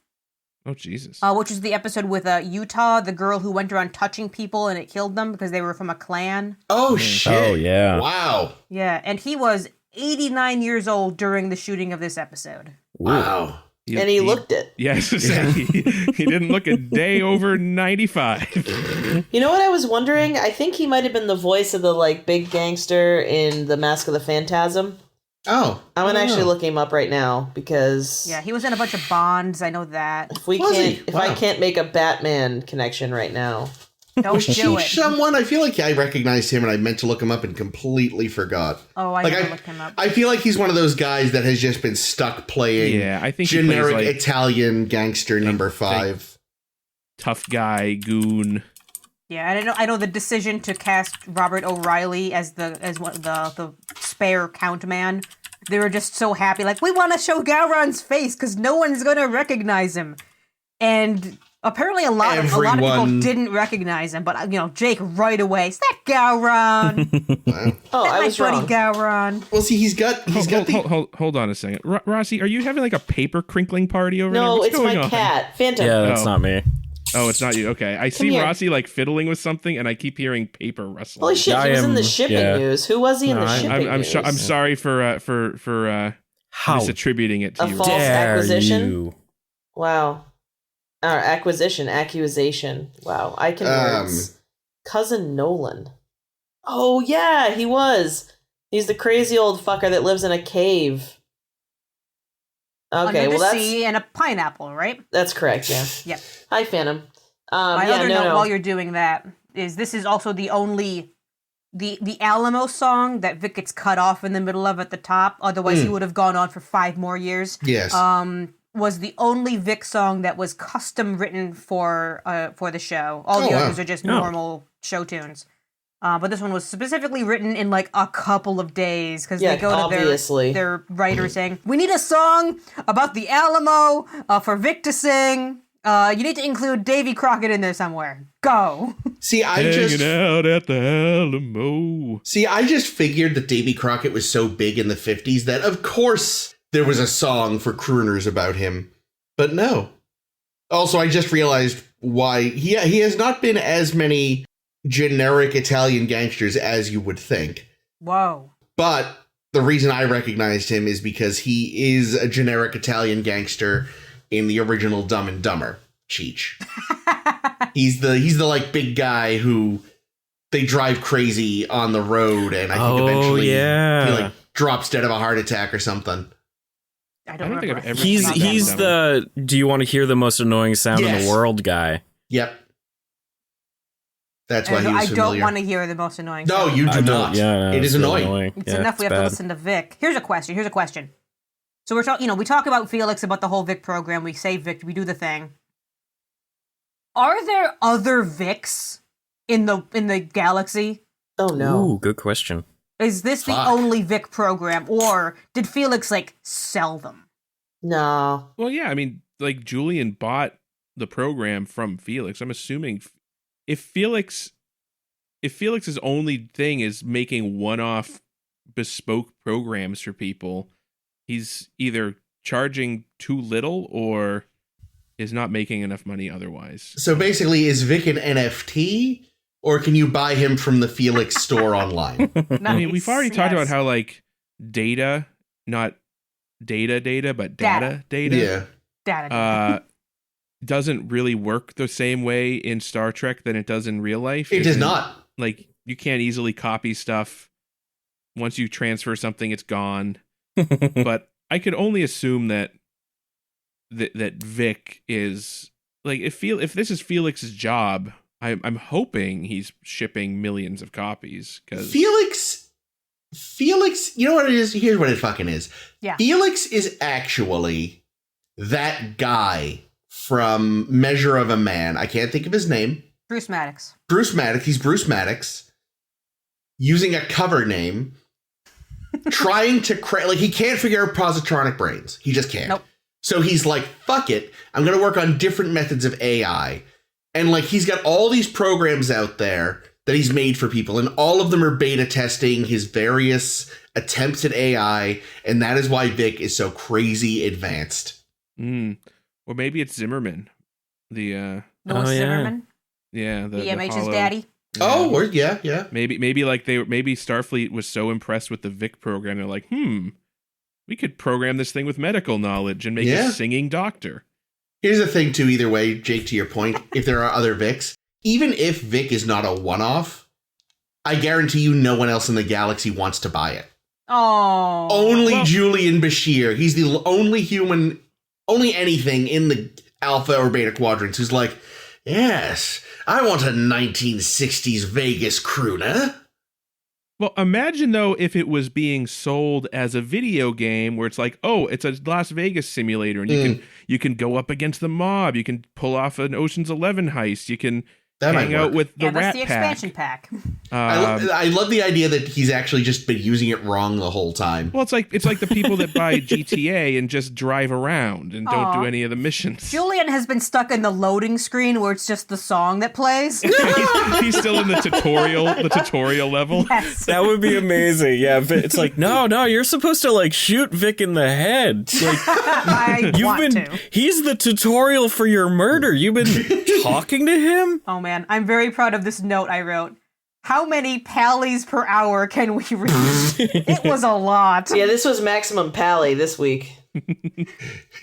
Oh, Jesus. Which is the episode with Utah, the girl who went around touching people and it killed them because they were from a clan. Oh, shit. Oh, yeah. Wow. Yeah, and he was 89 years old during the shooting of this episode. Wow. And he looked it. Yes, he didn't look a day over 95. You know what I was wondering? I think he might have been the voice of the big gangster in The Mask of the Phantasm. Oh. I'm going to actually look him up right now because... Yeah, he was in a bunch of Bonds, I know that. If I can't make a Batman connection right now... Don't do it. Someone, I feel like I recognized him and I meant to look him up and completely forgot. Oh, I never looked him up. I feel like he's one of those guys that has just been stuck playing I think generic Italian gangster number 5. Tough guy, goon. Yeah, I know the decision to cast Robert O'Reilly as the spare count man. They were just so happy, we want to show Gowron's face because no one's going to recognize him. And apparently a lot of people didn't recognize him, but Jake right away. Is that Gowron? Wow. Oh, I was buddy wrong. Gowron. Well, see, he's got hold on a second, Rossi. Are you having a paper crinkling party over there? No, What's it's going my on? cat, Phantom. Yeah, that's not me. Oh, it's not you. Okay, I see here. Rossi fiddling with something, and I keep hearing paper rustling. Holy shit, he was in the shipping news. Who was he in the shipping news? I'm sorry for misattributing it to a you. false acquisition. You. Wow. Accusation. Wow, I can words. Cousin Nolan. Oh yeah, he was. He's the crazy old fucker that lives in a cave. Okay, under well the sea, and a pineapple, right? that's correct. Yeah. Yep. Hi, Phantom. My other note while you're doing that is this is also the only the Alamo song that Vic gets cut off in the middle of at the top. Otherwise, he would have gone on for 5 more years. Yes. Was the only Vic song that was custom written for the show. All the others are just normal show tunes. But this one was specifically written in like a couple of days because they go to their writer saying, "We need a song about the Alamo for Vic to sing. You need to include Davy Crockett in there somewhere. Go." See, Hanging out at the Alamo. See, I just figured that Davy Crockett was so big in the 50s that, of course, there was a song for crooners about him. But no. Also, I just realized why he has not been as many generic Italian gangsters as you would think. Whoa. But the reason I recognized him is because he is a generic Italian gangster in the original Dumb and Dumber, Cheech. He's the like big guy who they drive crazy on the road, and I think eventually he like drops dead of a heart attack or something. I don't think I've ever. He's the "Do you want to hear the most annoying sound in the world" guy. Yep. That's why he was familiar. I don't want to hear the most annoying sound. No, you do not. Yeah, it is really annoying. It's enough we have to listen to Vic. Here's a question. So we're talking, we talk about Felix, about the whole Vic program. We say Vic, we do the thing. Are there other Vics in the galaxy? Oh no. Ooh, good question. Is this the only Vic program, or did Felix sell them? No. Well, yeah, I mean, Julian bought the program from Felix. I'm assuming if Felix's only thing is making one-off bespoke programs for people, he's either charging too little or is not making enough money otherwise. So basically, is Vic an NFT, or can you buy him from the Felix store online? Nice. I mean, we've already talked about how data, not data, but data. Yeah. Data. Doesn't really work the same way in Star Trek than it does in real life. It does not. You can't easily copy stuff. Once you transfer something, it's gone. But I could only assume that Vic is if this is Felix's job, I'm hoping he's shipping millions of copies because Felix, you know what it is? Here's what it fucking is. Yeah. Felix is actually that guy from Measure of a Man. I can't think of his name. Bruce Maddox. He's Bruce Maddox using a cover name. Trying to he can't figure out positronic brains. He just can't. Nope. So he's like, fuck it. I'm going to work on different methods of AI. And he's got all these programs out there that he's made for people. And all of them are beta testing his various attempts at AI. And that is why Vic is so crazy advanced. Or maybe it's Zimmerman. Louis Zimmerman? Yeah. The EMH's daddy? Oh, yeah. Maybe Starfleet was so impressed with the Vic program, they're like, we could program this thing with medical knowledge and make a singing doctor. Here's the thing, too, either way, Jake, to your point, if there are other Vics, even if Vic is not a one-off, I guarantee you no one else in the galaxy wants to buy it. Oh. Only Julian Bashir. He's the only human, only anything in the Alpha or Beta quadrants who's like, yes, I want a 1960s Vegas crooner. Well, imagine, though, if it was being sold as a video game where it's it's a Las Vegas simulator and you can go up against the mob, you can pull off an Ocean's 11 heist, you can hang out with the Rat Pack. That's the expansion pack. I love the idea that he's actually just been using it wrong the whole time. Well, it's like the people that buy GTA and just drive around and don't do any of the missions. Julian has been stuck in the loading screen where it's just the song that plays. He's still in the tutorial level. Yes. That would be amazing. Yeah, it's no, you're supposed to shoot Vic in the head. He's the tutorial for your murder. You've been talking to him? Oh man, I'm very proud of this note I wrote. How many pallies per hour can we read? It was a lot. Yeah, this was maximum pally this week.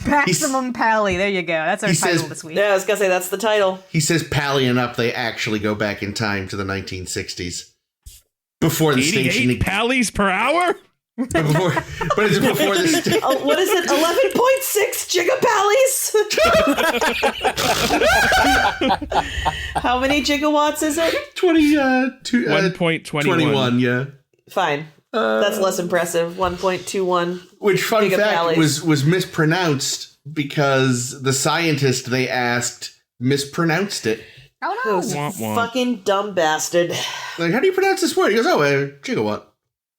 Maximum pally. There you go. That's our title this week. Yeah, I was going to say that's the title. He says pallying up, they actually go back in time to the 1960s. Before the station. 88 pallies per hour? But it's before this. What is it? 11.6 gigapallies? How many gigawatts is it? 1.21. 21, yeah. Fine. That's less impressive. 1.21. Which, fun fact, gigapallies. was mispronounced because the scientist they asked mispronounced it. Oh no! Those Womp womp. fucking dumb bastard. Like, how do you pronounce this word? He goes, gigawatt.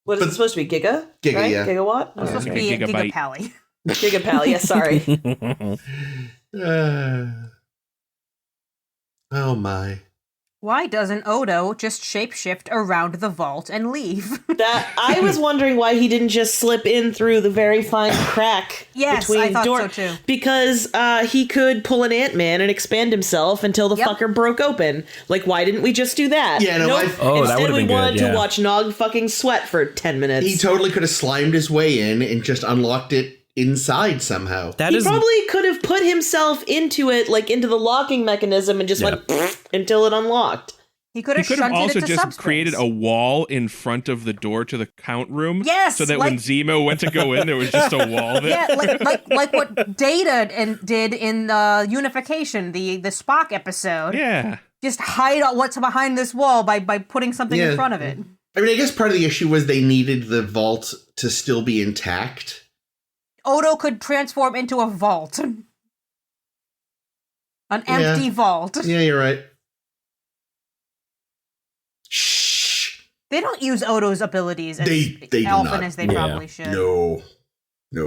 What is it supposed to be? Giga? Giga, right? yeah. Gigawatt? It's supposed to Okay. be a Gigabyte. gigapally. Gigapal, yeah, sorry. Oh my. Why doesn't Odo just shapeshift around the vault and leave? That I was wondering why he didn't just slip in through the very fine crack Yes, between I thought door so too. because he could pull an Ant-Man and expand himself until the Yep. fucker broke open. Like, why didn't we just do that? Yeah, no, Nope. Oh, that Instead, would've we been good, wanted yeah. to watch Nog fucking sweat for 10 minutes. He totally could have slimed his way in and just unlocked it inside somehow. That He is probably could have put himself into it, like into the locking mechanism, and just went until it unlocked. He could He have could have shunted also it to just subspace. created a wall in front of the door to the count room. Yes, So that like- when Zemo went to go in, there was just a wall there. Yeah, like what Data did in Unification, the Spock episode. Yeah. Just hide what's behind this wall by putting something Yeah. in front of it. I mean, I guess part of the issue was they needed the vault to still be intact. Odo could transform into a vault. An empty vault. Yeah, you're right. Shh. They don't use Odo's abilities as They do often not. as they Yeah. probably should. No.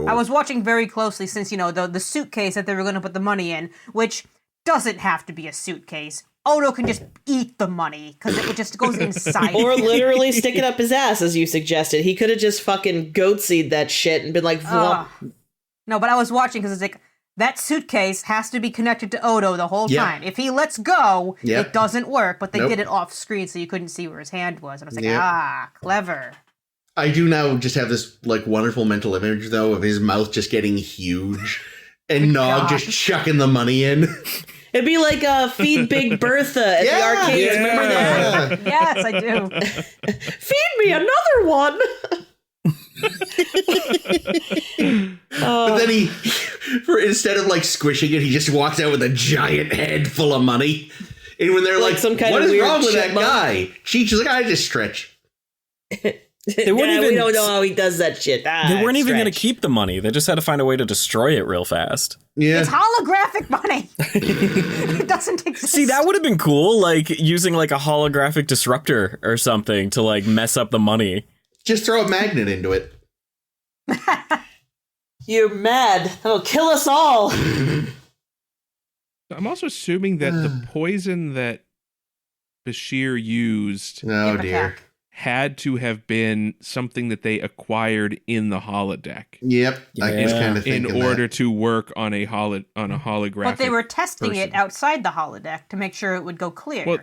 I was watching very closely since, the suitcase that they were going to put the money in, which doesn't have to be a suitcase. Odo can just eat the money because it just goes inside. Or it. literally stick it up his ass, as you suggested. He could have just fucking goat-seed that shit and been like, "Vwomp." No, but I was watching because it's like, that suitcase has to be connected to Odo the whole Yeah. time. If he lets go, Yeah. it doesn't work, but they Nope. did it off screen so you couldn't see where his hand was. And I was like, Yeah. clever. I do now just have this wonderful mental image though of his mouth just getting huge and Nog just chucking the money in. It'd be like Feed Big Bertha at the arcades. Yeah. Remember that? Yes, I do. Feed me another one. But then instead of squishing it, he just walks out with a giant head full of money. And when they're Like like, some kind what of is weird wrong with that chipmunk? guy? Cheech is like, I just stretch. They weren't Yeah, we even- don't know how he does that shit. They weren't even going to stretch. keep the money. They just had to find a way to destroy it real fast. Yeah. It's holographic money. It doesn't exist. See, that would have been cool, using a holographic disruptor or something to mess up the money. Just throw a magnet into it. You're mad. That'll kill us all. I'm also assuming that the poison that Bashir used Oh dear. had to have been something that they acquired in the holodeck Yep. I was Yeah. kind of in thinking order to work on a holographic. But they were testing it person. outside the holodeck to make sure it would go clear. Well,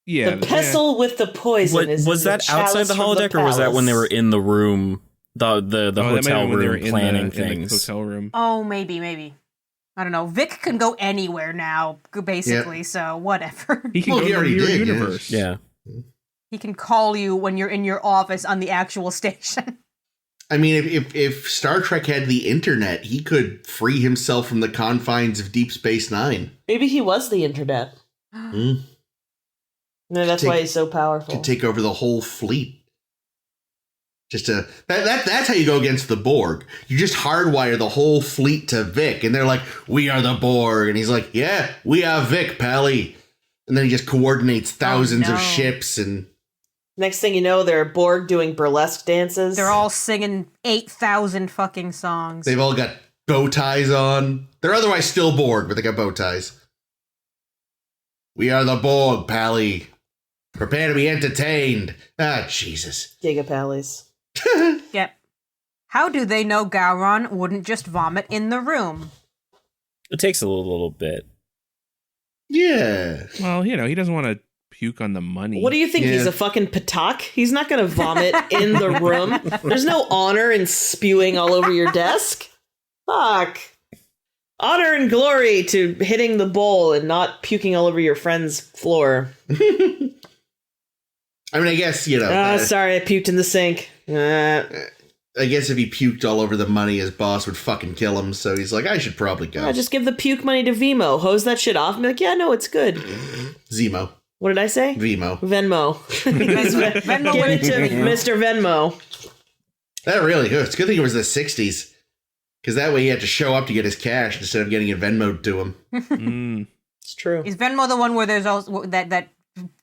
yeah. The pestle with the poison is Was that the outside the chalice from holodeck, or was that when they were palace. in the room, the Oh, that might have hotel been when they were room in planning the, in the things? hotel room. Oh, maybe. I don't know. Vic can go anywhere now, basically, so whatever. He can Well, go he to the already mirror did, yes. universe. Yeah. He can call you when you're in your office on the actual station. I mean, if Star Trek had the internet, he could free himself from the confines of Deep Space Nine. Maybe he was the internet. Hmm. No, that's why he's so powerful. Could take over the whole fleet. Just that's how you go against the Borg. You just hardwire the whole fleet to Vic, and they're like, "We are the Borg," and he's like, "Yeah, we are Vic, Pally." And then he just coordinates thousands no. of ships, and Next thing you know, they're Borg doing burlesque dances. They're all singing 8,000 fucking songs. they've all got bow ties on. They're otherwise still Borg, but they got bow ties. We are the Borg, Pally. Prepare to be entertained. Ah, Jesus. Gigapallies. Yep. How do they know Gowron wouldn't just vomit in the room? It takes a little bit. Yeah. Well, he doesn't want to puke on the money. What do you think? Yeah. He's a fucking patak? He's not going to vomit in the room. There's no honor in spewing all over your desk. Fuck. Honor and glory to hitting the bowl and not puking all over your friend's floor. I mean, I guess, Sorry, I puked in the sink. I guess if he puked all over the money, his boss would fucking kill him. So he's like, I should probably go. Yeah, just give the puke money to Vimo. Hose that shit off and be like, yeah, no, it's good. Zemo. What did I say? Venmo. Venmo Give it to Mr. Venmo. That really hurts. It's a good thing it was the 60s. Because that way he had to show up to get his cash instead of getting it Venmoed to him. It's true. Is Venmo the one where there's also that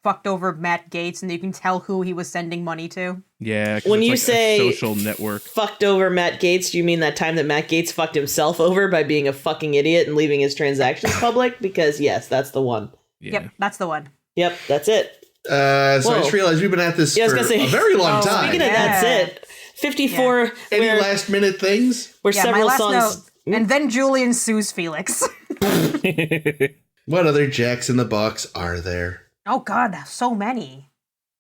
fucked over Matt Gaetz and you can tell who he was sending money to? Yeah. When you like say a social network, fucked over Matt Gaetz, do you mean that time that Matt Gaetz fucked himself over by being a fucking idiot and leaving his transactions public? Because yes, that's the one. yeah. Yep, that's the one. Yep, that's it. So I just realized we've been at this for a very long time. Speaking of that's it. 54. Any last minute things? Where several my last songs. note, and then Julian sues Felix. What other Jacks in the Box are there? Oh God, so many.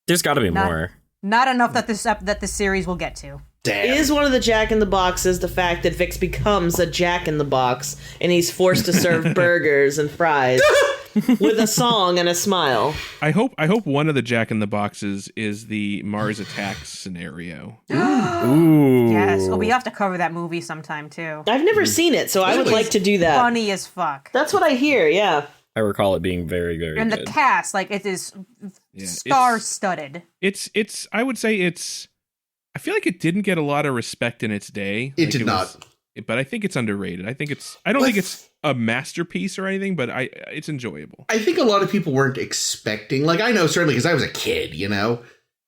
There's got to be more. Not enough that this series will get to. Damn. Is one of the Jack in the Boxes the fact that Vix becomes a Jack in the Box and he's forced to serve burgers and fries with a song and a smile? I hope one of the Jack in the Boxes is the Mars Attacks scenario. Ooh. Yes. Oh, we have to cover that movie sometime too. I've never seen it, so I would like to do that. Funny as fuck. That's what I hear, yeah. I recall it being very, very And good. the cast, like, it is star-studded. It's I would say I feel like it didn't get a lot of respect in its day. It did not. But I think it's underrated. I don't think it's a masterpiece or anything, but it's enjoyable. I think a lot of people weren't expecting, like, I know certainly because I was a kid,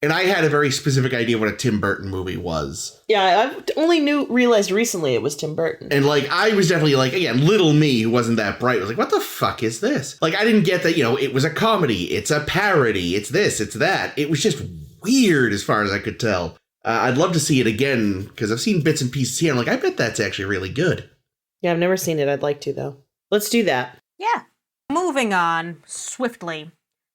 and I had a very specific idea of what a Tim Burton movie was. Yeah, I only realized recently it was Tim Burton. And, like, I was definitely, like, again, little me who wasn't that bright was like, what the fuck is this? Like, I didn't get that, it was a comedy, it's a parody, it's this, it's that. It was just weird as far as I could tell. I'd love to see it again, because I've seen bits and pieces here. I'm like, I bet that's actually really good. Yeah, I've never seen it. I'd like to, though. Let's do that. Yeah. Moving on swiftly.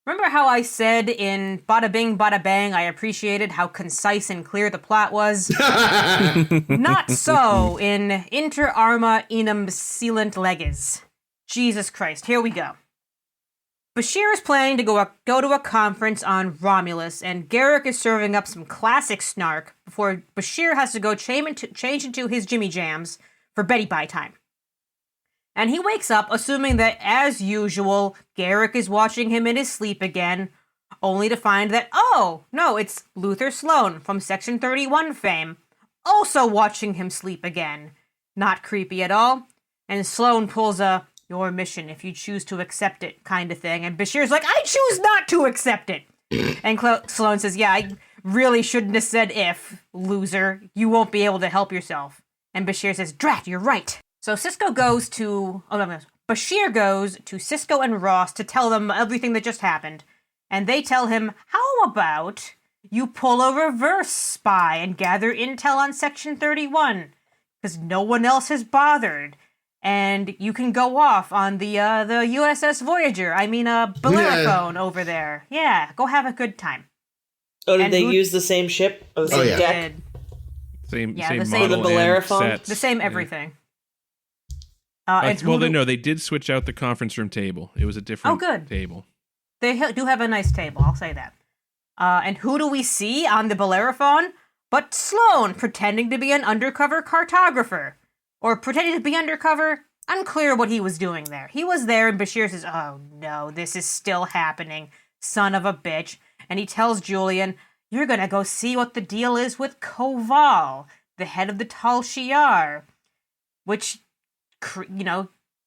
Remember how I said in Badda-Bing, Badda-Bang, I appreciated how concise and clear the plot was? Not so in Arma Enim Silent Leges. Jesus Christ, here we go. Bashir is planning to go to a conference on Romulus, and Garrick is serving up some classic snark before Bashir has to go change into his Jimmy Jams for Betty Bye time. And he wakes up assuming that, as usual, Garrick is watching him in his sleep again, only to find that, oh, no, it's Luther Sloan from Section 31 fame, also watching him sleep again. Not creepy at all. And Sloan pulls a, your mission if you choose to accept it kind of thing. And Bashir's like, I choose not to accept it. And Sloan says, yeah, I really shouldn't have said if, loser. You won't be able to help yourself. And Bashir says, drat, you're right. So Bashir goes to Cisco and Ross to tell them everything that just happened. And they tell him, how about you pull a reverse spy and gather intel on Section 31? Because no one else has bothered. And you can go off on the USS Voyager. Bellerophon over there. Yeah, go have a good time. Oh, did they use the same ship? Or the same deck? Same the model the Bellerophon? and sets. The same everything. They did switch out the conference room table. It was a different table. They do have a nice table, I'll say that. And who do we see on the Bellerophon? But Sloan, pretending to be an undercover cartographer. Or pretending to be undercover. Unclear what he was doing there. He was there, and Bashir says, oh no, this is still happening, son of a bitch. And he tells Julian, you're gonna go see what the deal is with Koval, the head of the Tal Shiar. Which,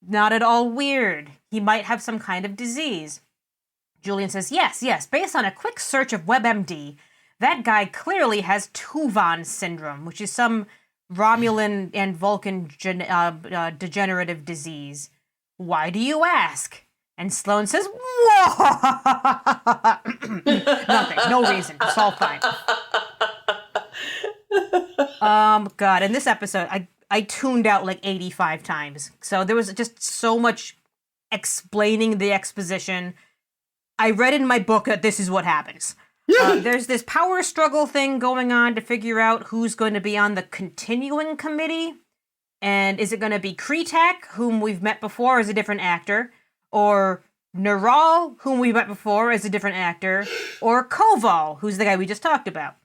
not at all weird. He might have some kind of disease. Julian says, yes, based on a quick search of WebMD, that guy clearly has Tuvan syndrome, which is some Romulan and Vulcan degenerative disease. Why do you ask? And Sloan says, nothing, no reason, it's all fine. God, in this episode, I tuned out like 85 times. So there was just so much explaining the exposition. I read in my book that this is what happens. There's this power struggle thing going on to figure out who's going to be on the continuing committee. And is it going to be Kretak, whom we've met before as a different actor, or Neural, whom we met before as a different actor, or Koval, who's the guy we just talked about.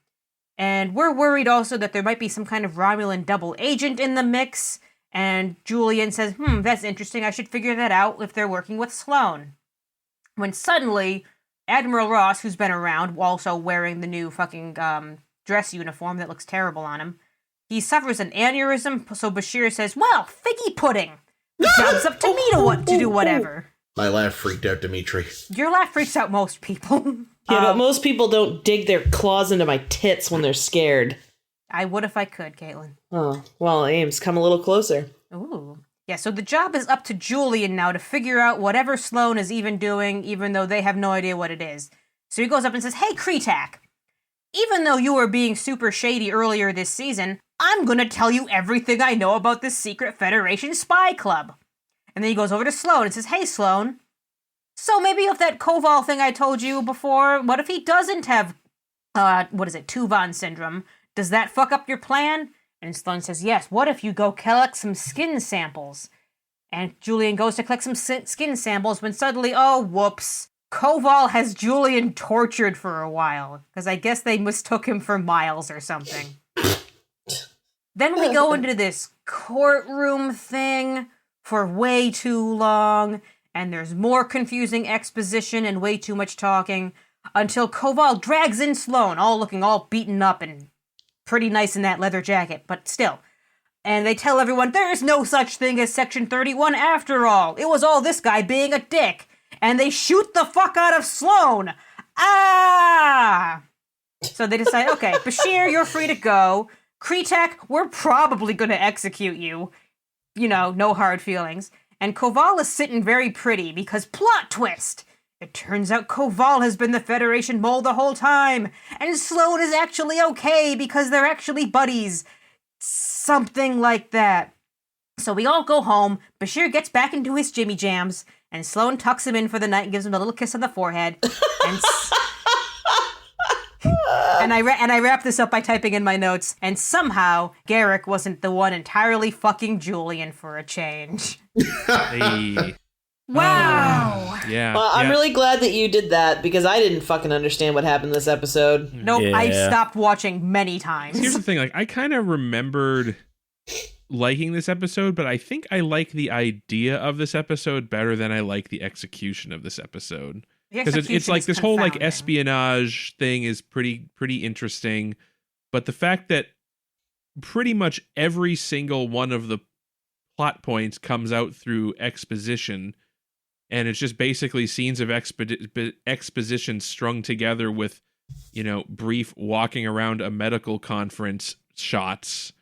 And we're worried also that there might be some kind of Romulan double agent in the mix. And Julian says, that's interesting. I should figure that out if they're working with Sloane. When suddenly, Admiral Ross, who's been around, also wearing the new fucking dress uniform that looks terrible on him, he suffers an aneurysm, so Bashir says, well, figgy pudding. The job's up to me to do whatever. My laugh freaked out Dimitri. Your laugh freaks out most people. Yeah, but most people don't dig their claws into my tits when they're scared. I would if I could, Caitlin. Oh, well, Ames, come a little closer. Ooh. Yeah, so the job is up to Julian now to figure out whatever Sloane is even doing, even though they have no idea what it is. So he goes up and says, hey, Kretak, even though you were being super shady earlier this season, I'm gonna tell you everything I know about this secret Federation spy club. And then he goes over to Sloane and says, hey, Sloane, so maybe if that Koval thing I told you before, what if he doesn't have, Tuvan syndrome? Does that fuck up your plan? And Sloane says, yes, what if you go collect some skin samples? And Julian goes to collect some skin samples when suddenly, oh, whoops, Koval has Julian tortured for a while, because I guess they mistook him for Miles or something. Then we go into this courtroom thing for way too long, and there's more confusing exposition and way too much talking, until Koval drags in Sloane, all looking all beaten up and pretty nice in that leather jacket, but still. And they tell everyone, there's no such thing as Section 31 after all. It was all this guy being a dick. And they shoot the fuck out of Sloane. Ah! So they decide, okay, Bashir, you're free to go. Kretak, we're probably going to execute you. You know, no hard feelings. And Koval is sitting very pretty because plot twist! It turns out Koval has been the Federation mole the whole time, and Sloane is actually okay because they're actually buddies. Something like that. So we all go home, Bashir gets back into his Jimmy Jams, and Sloane tucks him in for the night and gives him a little kiss on the forehead. And I wrap this up by typing in my notes, and somehow Garrick wasn't the one entirely fucking Julian for a change. Hey. Wow. Yeah. Well, I'm really glad that you did that, because I didn't fucking understand what happened this episode. Nope, Yeah. I stopped watching many times. Here's the thing, like, I kind of remembered liking this episode, but I think I like the idea of this episode better than I like the execution of this episode. Because it's like this whole like espionage thing is pretty interesting, but the fact that pretty much every single one of the plot points comes out through exposition, and it's just basically scenes of exposition strung together with, you know, brief walking around a medical conference shots.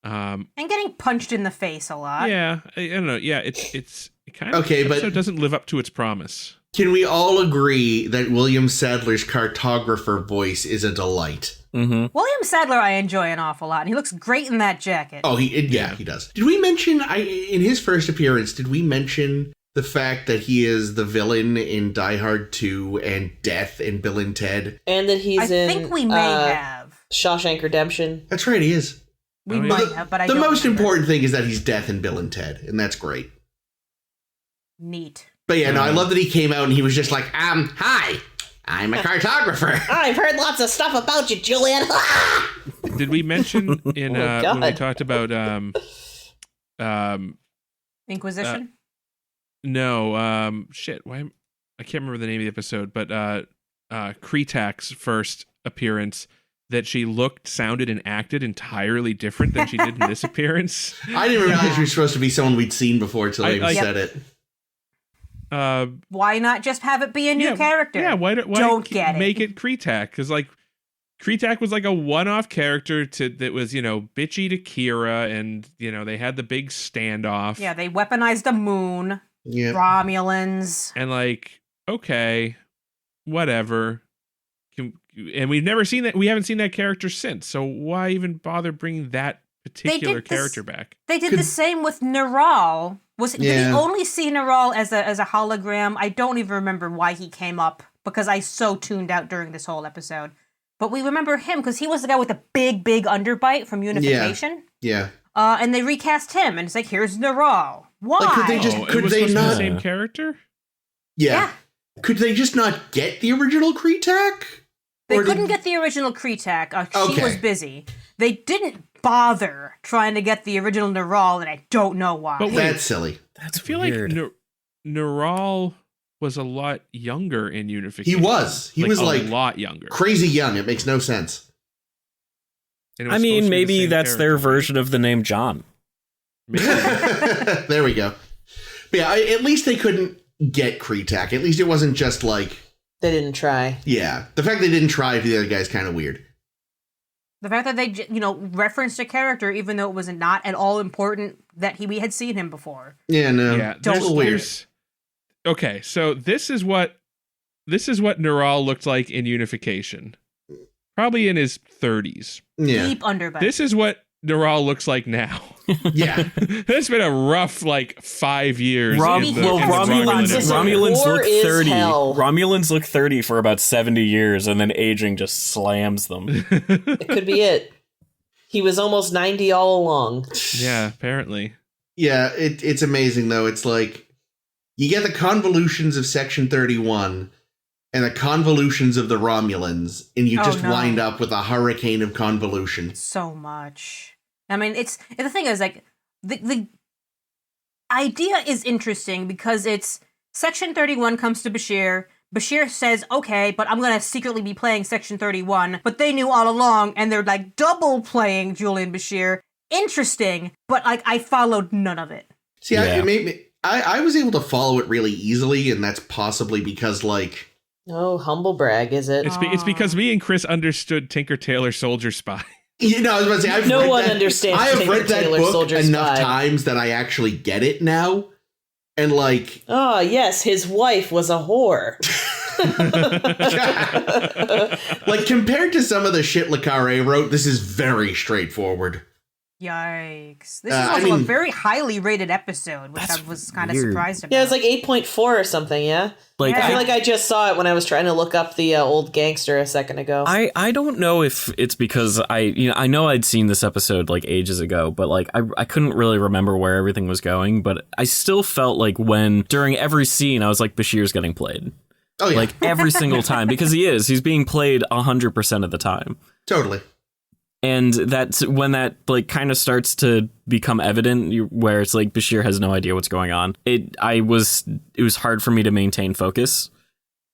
And getting punched in the face a lot. Yeah, I don't know. Yeah, it's kind of Okay, but but it doesn't live up to its promise. can we all agree that William Sadler's cartographer voice is a delight? Mm-hmm. William Sadler I enjoy an awful lot, and he looks great in that jacket. Oh, he does. Did we mention, in his first appearance, did we mention the fact that he is the villain in Die Hard 2 and Death in Bill and Ted? And that he's I think we may have. Shawshank Redemption. That's right, he is. We Oh, yeah. might have, but I The don't most remember. important thing is that he's Death in Bill and Ted, and that's great. Neat. But yeah, no, I love that he came out and he was just like, hi, I'm a cartographer. I've heard lots of stuff about you, Julian. Did we mention in Oh my when we God. talked about Inquisition? no, shit, why I can't remember the name of the episode, but Kretak's first appearance, that she looked, sounded, and acted entirely different than she did in this appearance. I didn't realize she was supposed to be someone we'd seen before until they I- said it. Why not just have it be a new character? Yeah, why Don't get it. make it Kretak? Because like Kretak was like a one-off character that was, you know, bitchy to Kira, and you know they had the big standoff. Yeah, they weaponized a moon. Yeah. Romulans. And like, okay, whatever. And we've never seen that. We haven't seen that character since. So why even bother bringing that particular character back? They did the same with Neral. Did we only see Neral as a hologram? I don't even remember why he came up, because I so tuned out during this whole episode. But we remember him because he was the guy with the big underbite from Unification. Yeah. And they recast him, and it's like, here's Neral. Why? Like, could they just- Oh, could it was they supposed to be not- the same character? Yeah. Could they just not get the original Kretak? They Or couldn't did- get the original Kretak. She Okay. was busy. They didn't bother trying to get the original Neural, and I don't know why. But wait, That's silly. That's I feel weird. like Neural was a lot younger in He Unification. was. He was a like lot younger. crazy young. It makes no sense. And it was I supposed mean, to be the maybe same that's their character. version of the name John. Maybe. There we go. But yeah, at least they couldn't get Kretak. At least it wasn't just like, They didn't try. yeah. The fact they didn't try for the other guy is kind of weird. The fact that they, referenced a character, even though it was not at all important that we had seen him before. Yeah, no. Yeah, It's a little weird. Okay, so this is what Neural looked like in Unification. Probably in his 30s. Yeah. Deep underbelly. This is what Neural looks like now. Yeah. It's been a rough 5 years. Rom- in the, well, in the Romulans, Romulan Listen, Empire. Romulans war look is 30. hell. Romulans look 30 for about 70 years, and then aging just slams them. It could be it. He was almost 90 all along. Yeah, apparently. Yeah, it's amazing, though. It's like, you get the convolutions of Section 31 and the convolutions of the Romulans, and you just wind up with a hurricane of convolution. So much. I mean, the thing is, like, the idea is interesting because it's Section 31 comes to Bashir. Bashir says, okay, but I'm going to secretly be playing Section 31. But they knew all along, and they're, like, double playing Julian Bashir. Interesting, but, like, I followed none of it. See, Yeah. it made me... I was able to follow it really easily, and that's possibly because, like... Oh, humble brag, is it? It's because me and Chris understood Tinker Tailor Soldier Spy. You know, I was about to say, No one understands I have Tinker read that Tailor book Soldier enough Spy. times that I actually get it now. And, like... Oh, yes, his wife was a whore. like, compared to some of the shit Le Carré wrote, this is very straightforward. Yikes. This is I also mean- a very highly rated episode, which I That's was kind of weird. surprised about. Yeah, it's like 8.4 or something, yeah? Like, Yeah. I feel like I just saw it when I was trying to look up the old gangster a second ago. I don't know if it's because I know I'd seen this episode like ages ago, but like I couldn't really remember where everything was going, but I still felt like when during every scene I was like, Bashir's getting played. Oh, yeah. Like every single time, because he's being played 100% of the time. Totally. And that's when that like kind of starts to become evident, where it's like Bashir has no idea what's going on. It was hard for me to maintain focus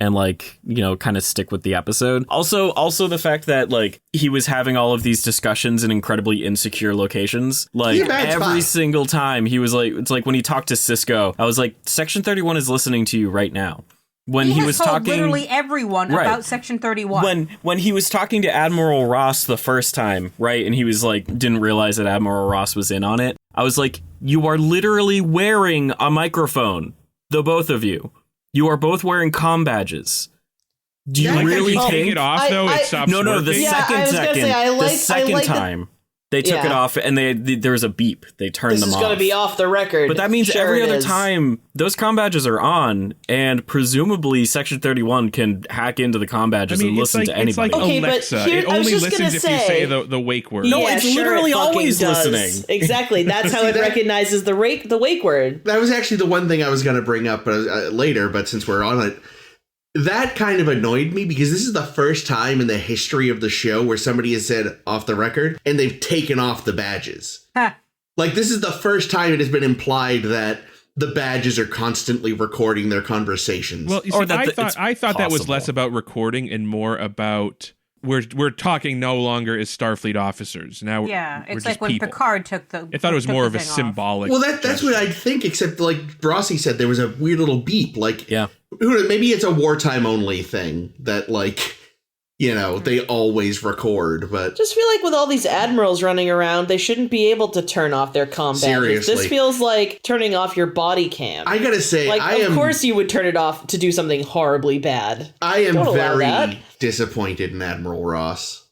and like, kind of stick with the episode. Also the fact that like he was having all of these discussions in incredibly insecure locations. Like Yeah, that's every fine. single time he was like, it's like when he talked to Cisco, I was like, Section 31 is listening to you right now. When he has was told talking literally everyone Right. about Section 31. when he was talking to Admiral Ross the first time, right, and he was like didn't realize that Admiral Ross was in on it, I was like, you are literally wearing a microphone, the both of you. You are both wearing comm badges. Do you Yeah, really If you take think? it off, though, it stops No, working. the Yeah, I second was gonna say, the second like time they took it Yeah. off, and there was a beep. They turned This them is off. going to be off the record. But that means Sure every it other is. time those comm badges are on, and presumably Section 31 can hack into the comm badges and it's listen like, to anybody. It's like Okay, but Alexa. here- It I was only just listens gonna if you say- say the wake word. No, Yeah, it's sure literally it fucking always does. listening. Exactly. That's how it that- recognizes the wake word. That was actually the one thing I was going to bring up later, but since we're on it, that kind of annoyed me because this is the first time in the history of the show where somebody has said off the record and they've taken off the badges. Huh. Like, this is the first time it has been implied that the badges are constantly recording their conversations. Well, you Or see, that it's I thought that was possible. less about recording and more about we're talking no longer as Starfleet officers. Now yeah, we're it's just like when people. Picard took the. I thought it was took more the of a thing off. symbolic. Well, that's gesture. what I'd think, except like Rossi said, there was a weird little beep. Like, Yeah. who knows, maybe it's a wartime only thing that, like, they always record, but Just feel like with all these admirals running around, they shouldn't be able to turn off their comm badges. Seriously. This feels like turning off your body cam. I gotta say, like, I of am course you would turn it off to do something horribly bad. I am Don't allow very that. disappointed in Admiral Ross.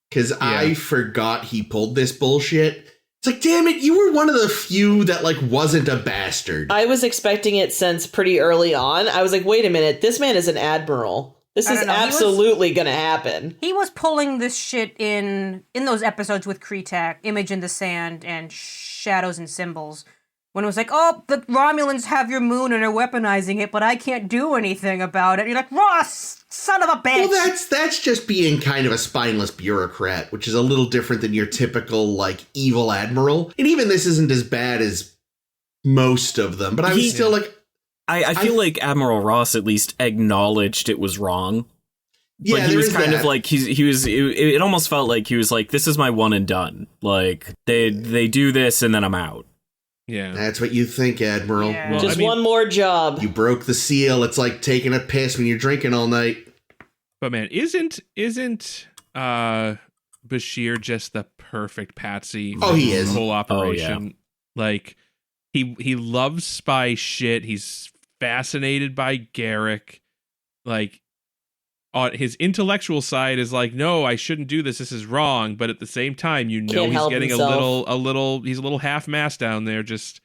Because I forgot he pulled this bullshit. It's like, damn it, you were one of the few that, like, wasn't a bastard. I was expecting it since pretty early on. I was like, wait a minute, this man is an admiral. This I is don't know, he was- absolutely going to happen. He was pulling this shit in those episodes with Kretak, Image in the Sand, and Shadows and Symbols. When it was like, oh, the Romulans have your moon and are weaponizing it, but I can't do anything about it. And you're like, Ross, son of a bitch. Well, that's just being kind of a spineless bureaucrat, which is a little different than your typical, like, evil admiral. And even this isn't as bad as most of them, but I was still like... I feel like Admiral Ross at least acknowledged it was wrong. Yeah, but he was kind of like, it almost felt like he was like, this is my one and done. Like, they do this and then I'm out. Yeah. That's what you think, Admiral. Yeah. Well, Just one more job. you broke the seal. It's like taking a piss when you're drinking all night. But man, isn't Bashir just the perfect patsy for he this is. whole operation? Oh, yeah. Like, he loves spy shit. He's fascinated by Garrick. Like, on his intellectual side is like, no, I shouldn't do this. This is wrong. But at the same time, you know, Can't he's help getting himself. he's a little half-mast down there, just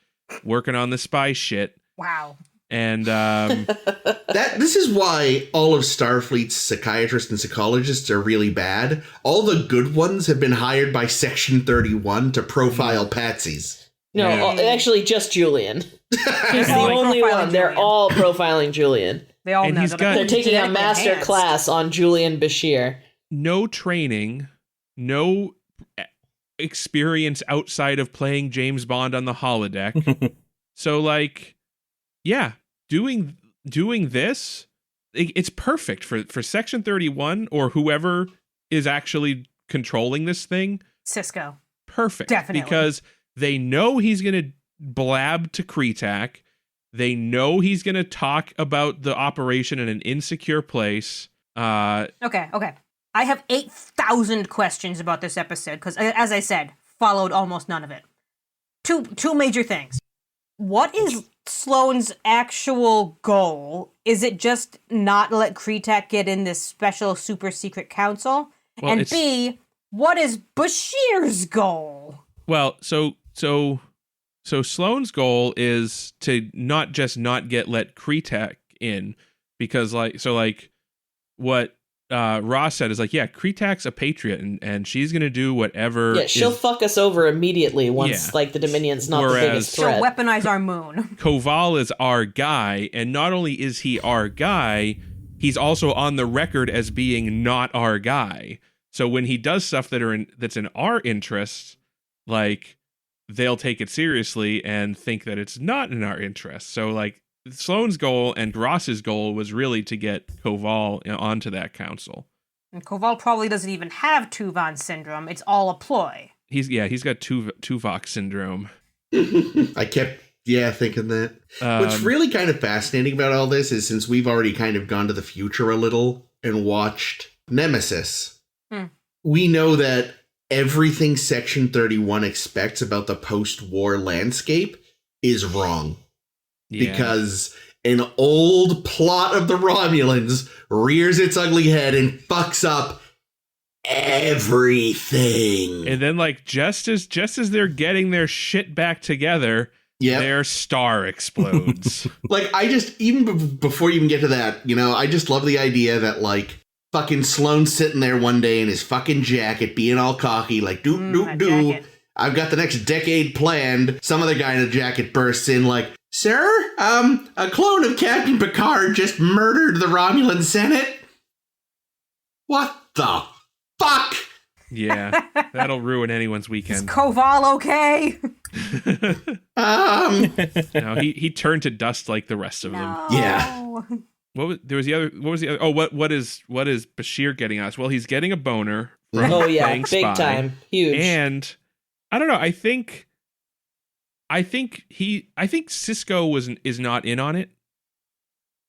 working on the spy shit. Wow. And This is why all of Starfleet's psychiatrists and psychologists are really bad. All the good ones have been hired by Section 31 to profile patsies. No, Yeah. Actually, just Julian. He's the like- only Profiling one. They're Julian. all profiling Julian. They all And know he's that got- They're taking a genetically master enhanced. class on Julian Bashir. no training, no experience outside of playing James Bond on the holodeck. So, like, yeah, doing this, it's perfect for Section 31 or whoever is actually controlling this thing. Cisco. Perfect. Definitely. Because they know he's going to blab to Kretak. They know he's going to talk about the operation in an insecure place. Okay. I have 8,000 questions about this episode because, as I said, followed almost none of it. Two major things. What is Sloane's actual goal? Is it just not let Kretak get in this special super secret council? Well, And it's- B, what is Bashir's goal? Well, so Sloane's goal is to not get let Kretak in, because what Ross said is like, yeah, Kretak's a patriot and she's gonna do whatever. Yeah, she'll fuck us over immediately once Yeah. like the Dominion's not the Whereas- biggest She'll threat. weaponize our moon. Koval is our guy, and not only is he our guy, he's also on the record as being not our guy. So when he does stuff that's in our interest, like, they'll take it seriously and think that it's not in our interest. So, like, Sloane's goal and Ross's goal was really to get Koval onto that council. And Koval probably doesn't even have Tuvan syndrome. It's all a ploy. He's got Tuvok syndrome. I kept, thinking that. What's really kind of fascinating about all this is since we've already kind of gone to the future a little and watched Nemesis, we know that everything Section 31 expects about the post-war landscape is wrong. Yeah. Because an old plot of the Romulans rears its ugly head and fucks up everything. And then, like, just as they're getting their shit back together, their star explodes. Like, I just, even before you even get to that, I just love the idea that, like, fucking Sloane's sitting there one day in his fucking jacket, being all cocky, like, that do. jacket. I've got the next decade planned. Some other guy in a jacket bursts in, like, sir, a clone of Captain Picard just murdered the Romulan Senate. What the fuck? Yeah, that'll ruin anyone's Is weekend. Koval okay? No, he turned to dust like the rest of them. Yeah. What was the other? Oh, what is Bashir getting us? Well, he's getting a boner from Oh yeah, playing big spy. time, huge. And I don't know. I think Cisco is not in on it.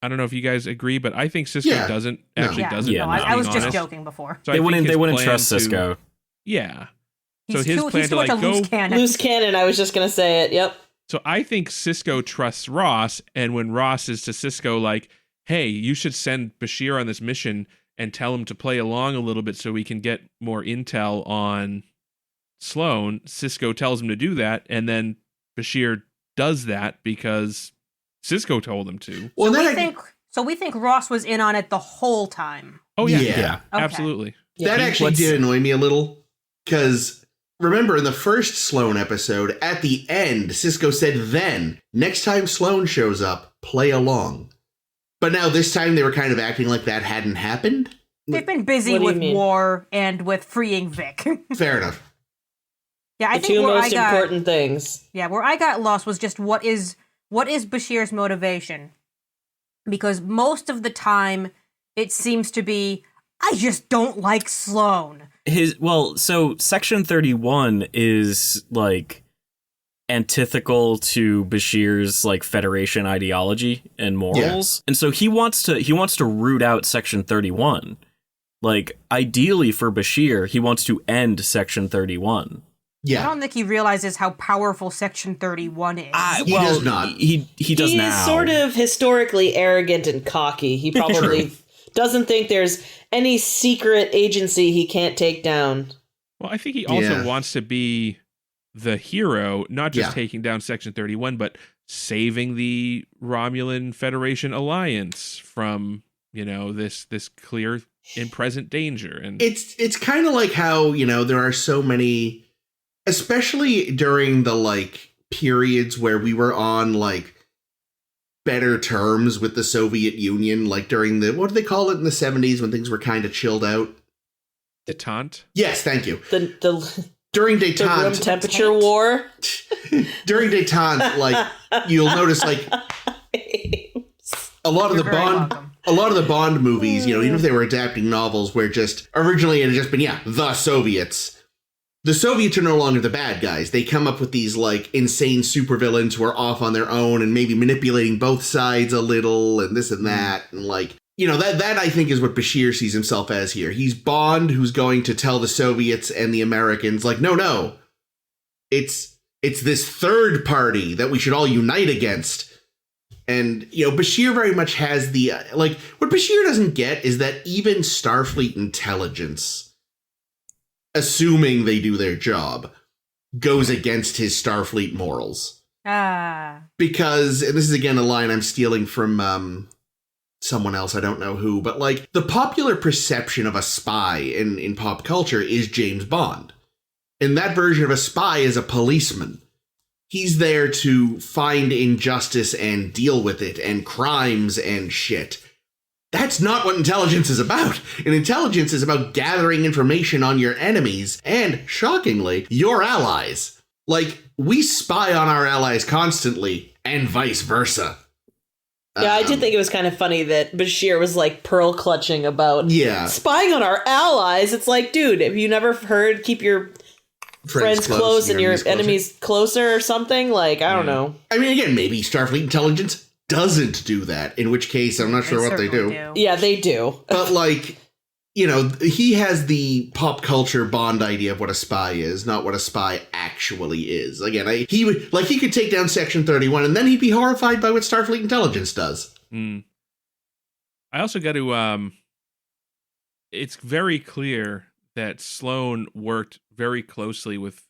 I don't know if you guys agree, but I think Cisco Yeah. doesn't No. actually Yeah, doesn't. Yeah, no, if I'm I was being just honest. joking before. So I They think wouldn't his plan trust to- Cisco. Yeah. He's So his too, plan he's to, too much like, a loose go- cannon. Loose cannon, I was just gonna say it, yep. So I think Cisco trusts Ross, and when Ross is to Cisco like, hey, you should send Bashir on this mission and tell him to play along a little bit so we can get more intel on Sloane, Cisco tells him to do that, and then Bashir does that because Cisco told him to. Well, So we think Ross was in on it the whole time. Oh, yeah. Yeah. Okay. Absolutely. That Yeah. actually did annoy me a little, because remember in the first Sloan episode, at the end, Sisko said, then, next time Sloan shows up, play along. But now this time they were kind of acting like that hadn't happened? They've been busy What do you with mean? war and with freeing Vic. Fair enough. Yeah, I The think two where most I got important things. where I got lost was just what is Bashir's motivation? Because most of the time it seems to be, I just don't like Sloan. So Section 31 is like antithetical to Bashir's like Federation ideology and morals. And so he wants to root out Section 31. Like ideally for Bashir, he wants to end Section 31. Yeah. I don't think he realizes how powerful Section 31 is. He does not. He does now. He is sort of historically arrogant and cocky. He probably doesn't think there's any secret agency he can't take down. Well, I think he also wants to be the hero, not just taking down Section 31, but saving the Romulan Federation alliance from, this clear and present danger. And it's kind of like how, there are so many, especially during the like periods where we were on like better terms with the Soviet Union, like during the, what do they call it in the 70s when things were kind of chilled out? Detente? Yes, thank you. The During room détente, temperature war. during détente, like you'll notice, like a lot of You're the very Bond, welcome. a lot of the Bond movies, even if they were adapting novels, where just originally it had just been the Soviets. The Soviets are no longer the bad guys. They come up with these like insane supervillains who are off on their own and maybe manipulating both sides a little and this and that and like. That I think is what Bashir sees himself as here. He's Bond who's going to tell the Soviets and the Americans, like, no, it's this third party that we should all unite against. And, Bashir very much has the, like, what Bashir doesn't get is that even Starfleet intelligence, assuming they do their job, goes against his Starfleet morals. Because, and this is again a line I'm stealing from, someone else, I don't know who, but like the popular perception of a spy in pop culture is James Bond. And that version of a spy is a policeman. He's there to find injustice and deal with it and crimes and shit. That's not what intelligence is about. And intelligence is about gathering information on your enemies and, shockingly, your allies. Like, we spy on our allies constantly and vice versa. Yeah, I did think it was kind of funny that Bashir was like pearl clutching about spying on our allies. It's like, dude, have you never heard keep your friends close and your enemies closer or something? Like, I don't know. I mean, again, maybe Starfleet intelligence doesn't do that, in which case I'm not sure what they do. Yeah, they do. But like, he has the pop culture Bond idea of what a spy is, not what a spy actually is. Again, he could take down Section 31 and then he'd be horrified by what Starfleet intelligence does. I also got to, it's very clear that Sloan worked very closely with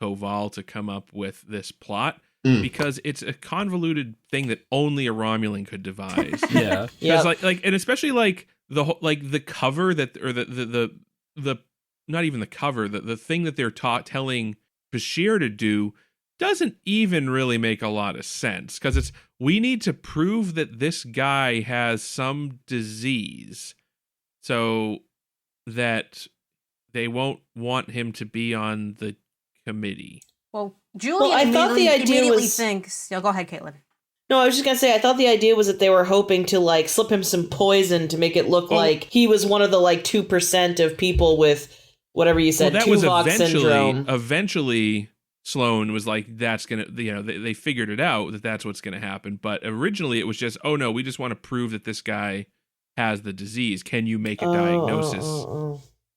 Koval to come up with this plot. Because it's a convoluted thing that only a Romulan could devise. Yeah. Like, and especially like the whole, like the cover that, or the not even the cover, the thing that they're telling Bashir to do doesn't even really make a lot of sense. Because we need to prove that this guy has some disease so that they won't want him to be on the committee. Well, Julian I thought the idea immediately was thinks... go ahead, Caitlin. No, I was just going to say, I thought the idea was that they were hoping to, like, slip him some poison to make it look like he was one of the, like, 2% of people with whatever you said, Tuvok syndrome. Eventually, Sloan was like, that's going to, they figured it out that that's what's going to happen. But originally it was just, oh, no, we just want to prove that this guy has the disease. Can you make a diagnosis?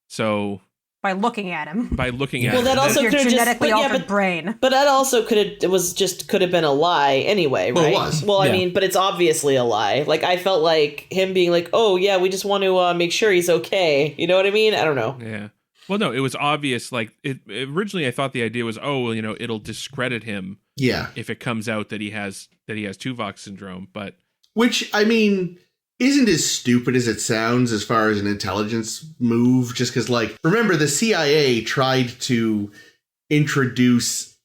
So... By looking at him. Well, that also could have just genetically altered brain. But that also could have been a lie anyway, right? Well, it was. Well, I mean, but it's obviously a lie. Like, I felt like him being like, "Oh yeah, we just want to make sure he's okay." You know what I mean? I don't know. Yeah. Well, no, it was obvious. Like, originally, I thought the idea was, oh, well, it'll discredit him. Yeah. If it comes out that he has Tuvok syndrome, but which I mean. Isn't as stupid as it sounds as far as an intelligence move, just because, like, remember, the CIA tried to introduce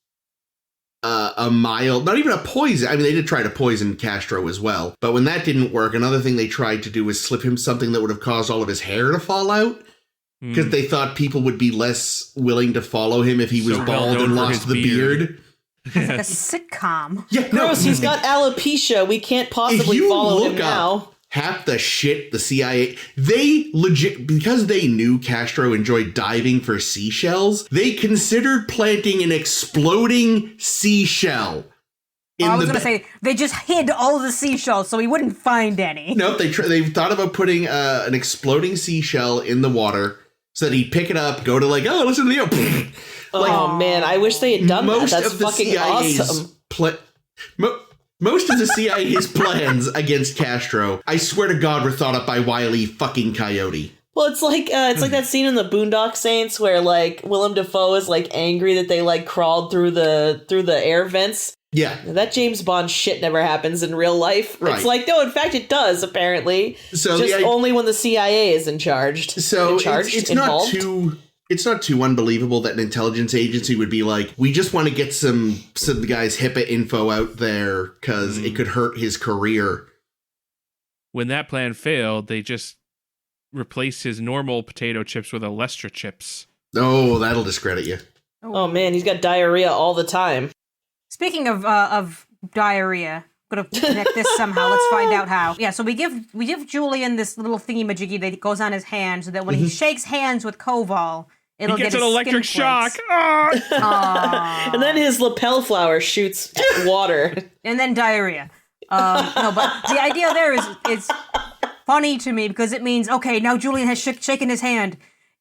a mild, not even a poison. I mean, they did try to poison Castro as well. But when that didn't work, another thing they tried to do was slip him something that would have caused all of his hair to fall out. Because they thought people would be less willing to follow him if he was bald and lost the beard. It's like a sitcom. Yeah, Gross, he's got alopecia. We can't possibly follow him now. Half the shit the CIA, they legit, because they knew Castro enjoyed diving for seashells, they considered planting an exploding seashell. I was going to say, they just hid all the seashells so he wouldn't find any. Nope, they thought about putting an exploding seashell in the water so that he'd pick it up, go to like, oh, listen to the... Oh, man, I wish they had done that. That's fucking CIA's awesome. Most of the CIA's plans against Castro, I swear to God, were thought up by Wile E. fucking Coyote. Well, it's like that scene in the Boondock Saints where like Willem Dafoe is like angry that they like crawled through the air vents. Yeah, that James Bond shit never happens in real life. Right. It's like, no, in fact, it does. Apparently, so just only when the CIA is in charge. So it's not too unbelievable that an intelligence agency would be like, we just want to get some guy's HIPAA info out there because it could hurt his career. When that plan failed, they just replaced his normal potato chips with Alestra chips. Oh, that'll discredit you. Oh man, he's got diarrhea all the time. Speaking of diarrhea, I'm gonna connect this somehow. Let's find out how. Yeah, so we give Julian this little thingy-majiggy that goes on his hand so that when he shakes hands with Koval, it'll he gets get an his electric skin shock. plates. And then his lapel flower shoots water. And then diarrhea. No, but the idea there is funny to me because it means, okay, now Julian has shaken his hand.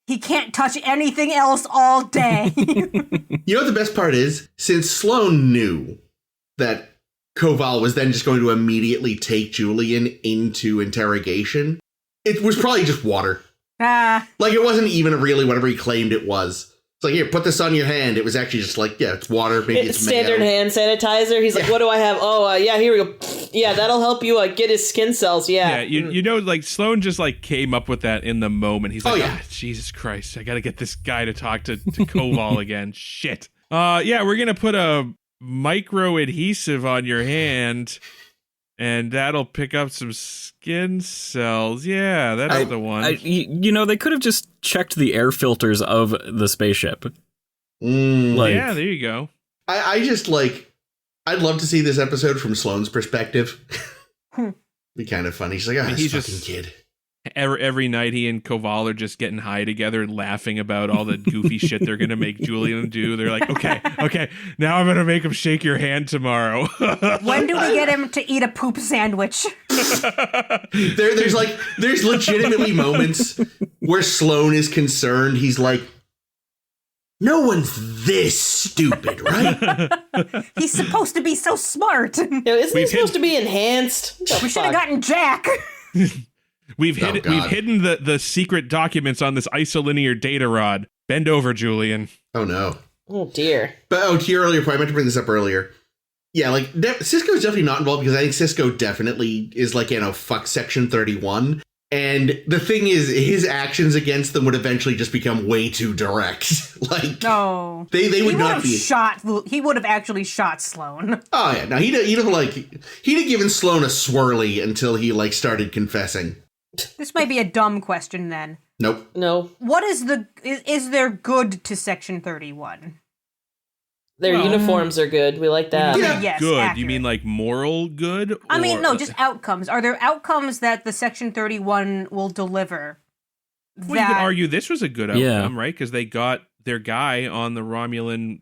He can't touch anything else all day. You know what the best part is? Since Sloane knew that Koval was then just going to immediately take Julian into interrogation, it was probably just water. Like, it wasn't even really whatever he claimed it was. It's like, here, put this on your hand. It was actually just like, yeah, it's water. Maybe it's standard mayo. hand sanitizer. He's like, what do I have? Oh, yeah, here we go. Yeah, that'll help you get his skin cells. Yeah. Yeah, you know, like, Sloane just, like, came up with that in the moment. He's like, Jesus Christ, I gotta get this guy to talk to Koval again. Shit. Yeah, we're gonna put a micro adhesive on your hand, and that'll pick up some skin cells. Yeah, that's the one. You know, they could have just checked the air filters of the spaceship. Yeah, there you go. I just, like, I'd love to see this episode from Sloane's perspective. Be kind of funny. She's like, this fucking kid. Every night he and Koval are just getting high together and laughing about all the goofy shit they're going to make Julian do. They're like, okay, now I'm going to make him shake your hand tomorrow. When do we get him to eat a poop sandwich? There's legitimately moments where Sloane is concerned. He's like, no one's this stupid, right? He's supposed to be so smart. Isn't he supposed to be enhanced? We should have gotten Jack. We've hidden the secret documents on this isolinear data rod. Bend over, Julian. Oh no. Oh dear. But to your earlier point, I meant to bring this up earlier. Yeah, like Cisco's definitely not involved because I think Cisco definitely is like, fuck Section 31. And the thing is, his actions against them would eventually just become way too direct. Like, no, they would not be He would have actually shot Sloane. Oh yeah, no, he'd have given Sloane a swirly until he like started confessing. This might be a dumb question then. Nope. No. What is there good to Section 31? Their uniforms are good. We like that. Yeah. Yes, good. accurate. You mean like moral good? I mean, no, just outcomes. Are there outcomes that the Section 31 will deliver? Well, you could argue this was a good outcome, right? Because they got their guy on the Romulan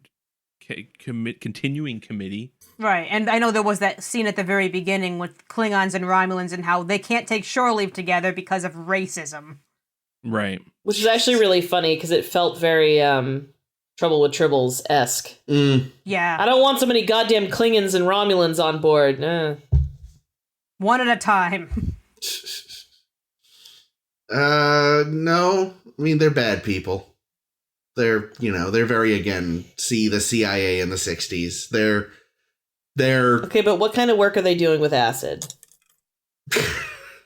continuing committee. Right, and I know there was that scene at the very beginning with Klingons and Romulans and how they can't take shore leave together because of racism. Right. Which is actually really funny because it felt very Trouble with Tribbles-esque. Yeah. I don't want so many goddamn Klingons and Romulans on board. One at a time. No. I mean, they're bad people. They're very, again, see the CIA in the 60s. They're... Okay, but what kind of work are they doing with acid?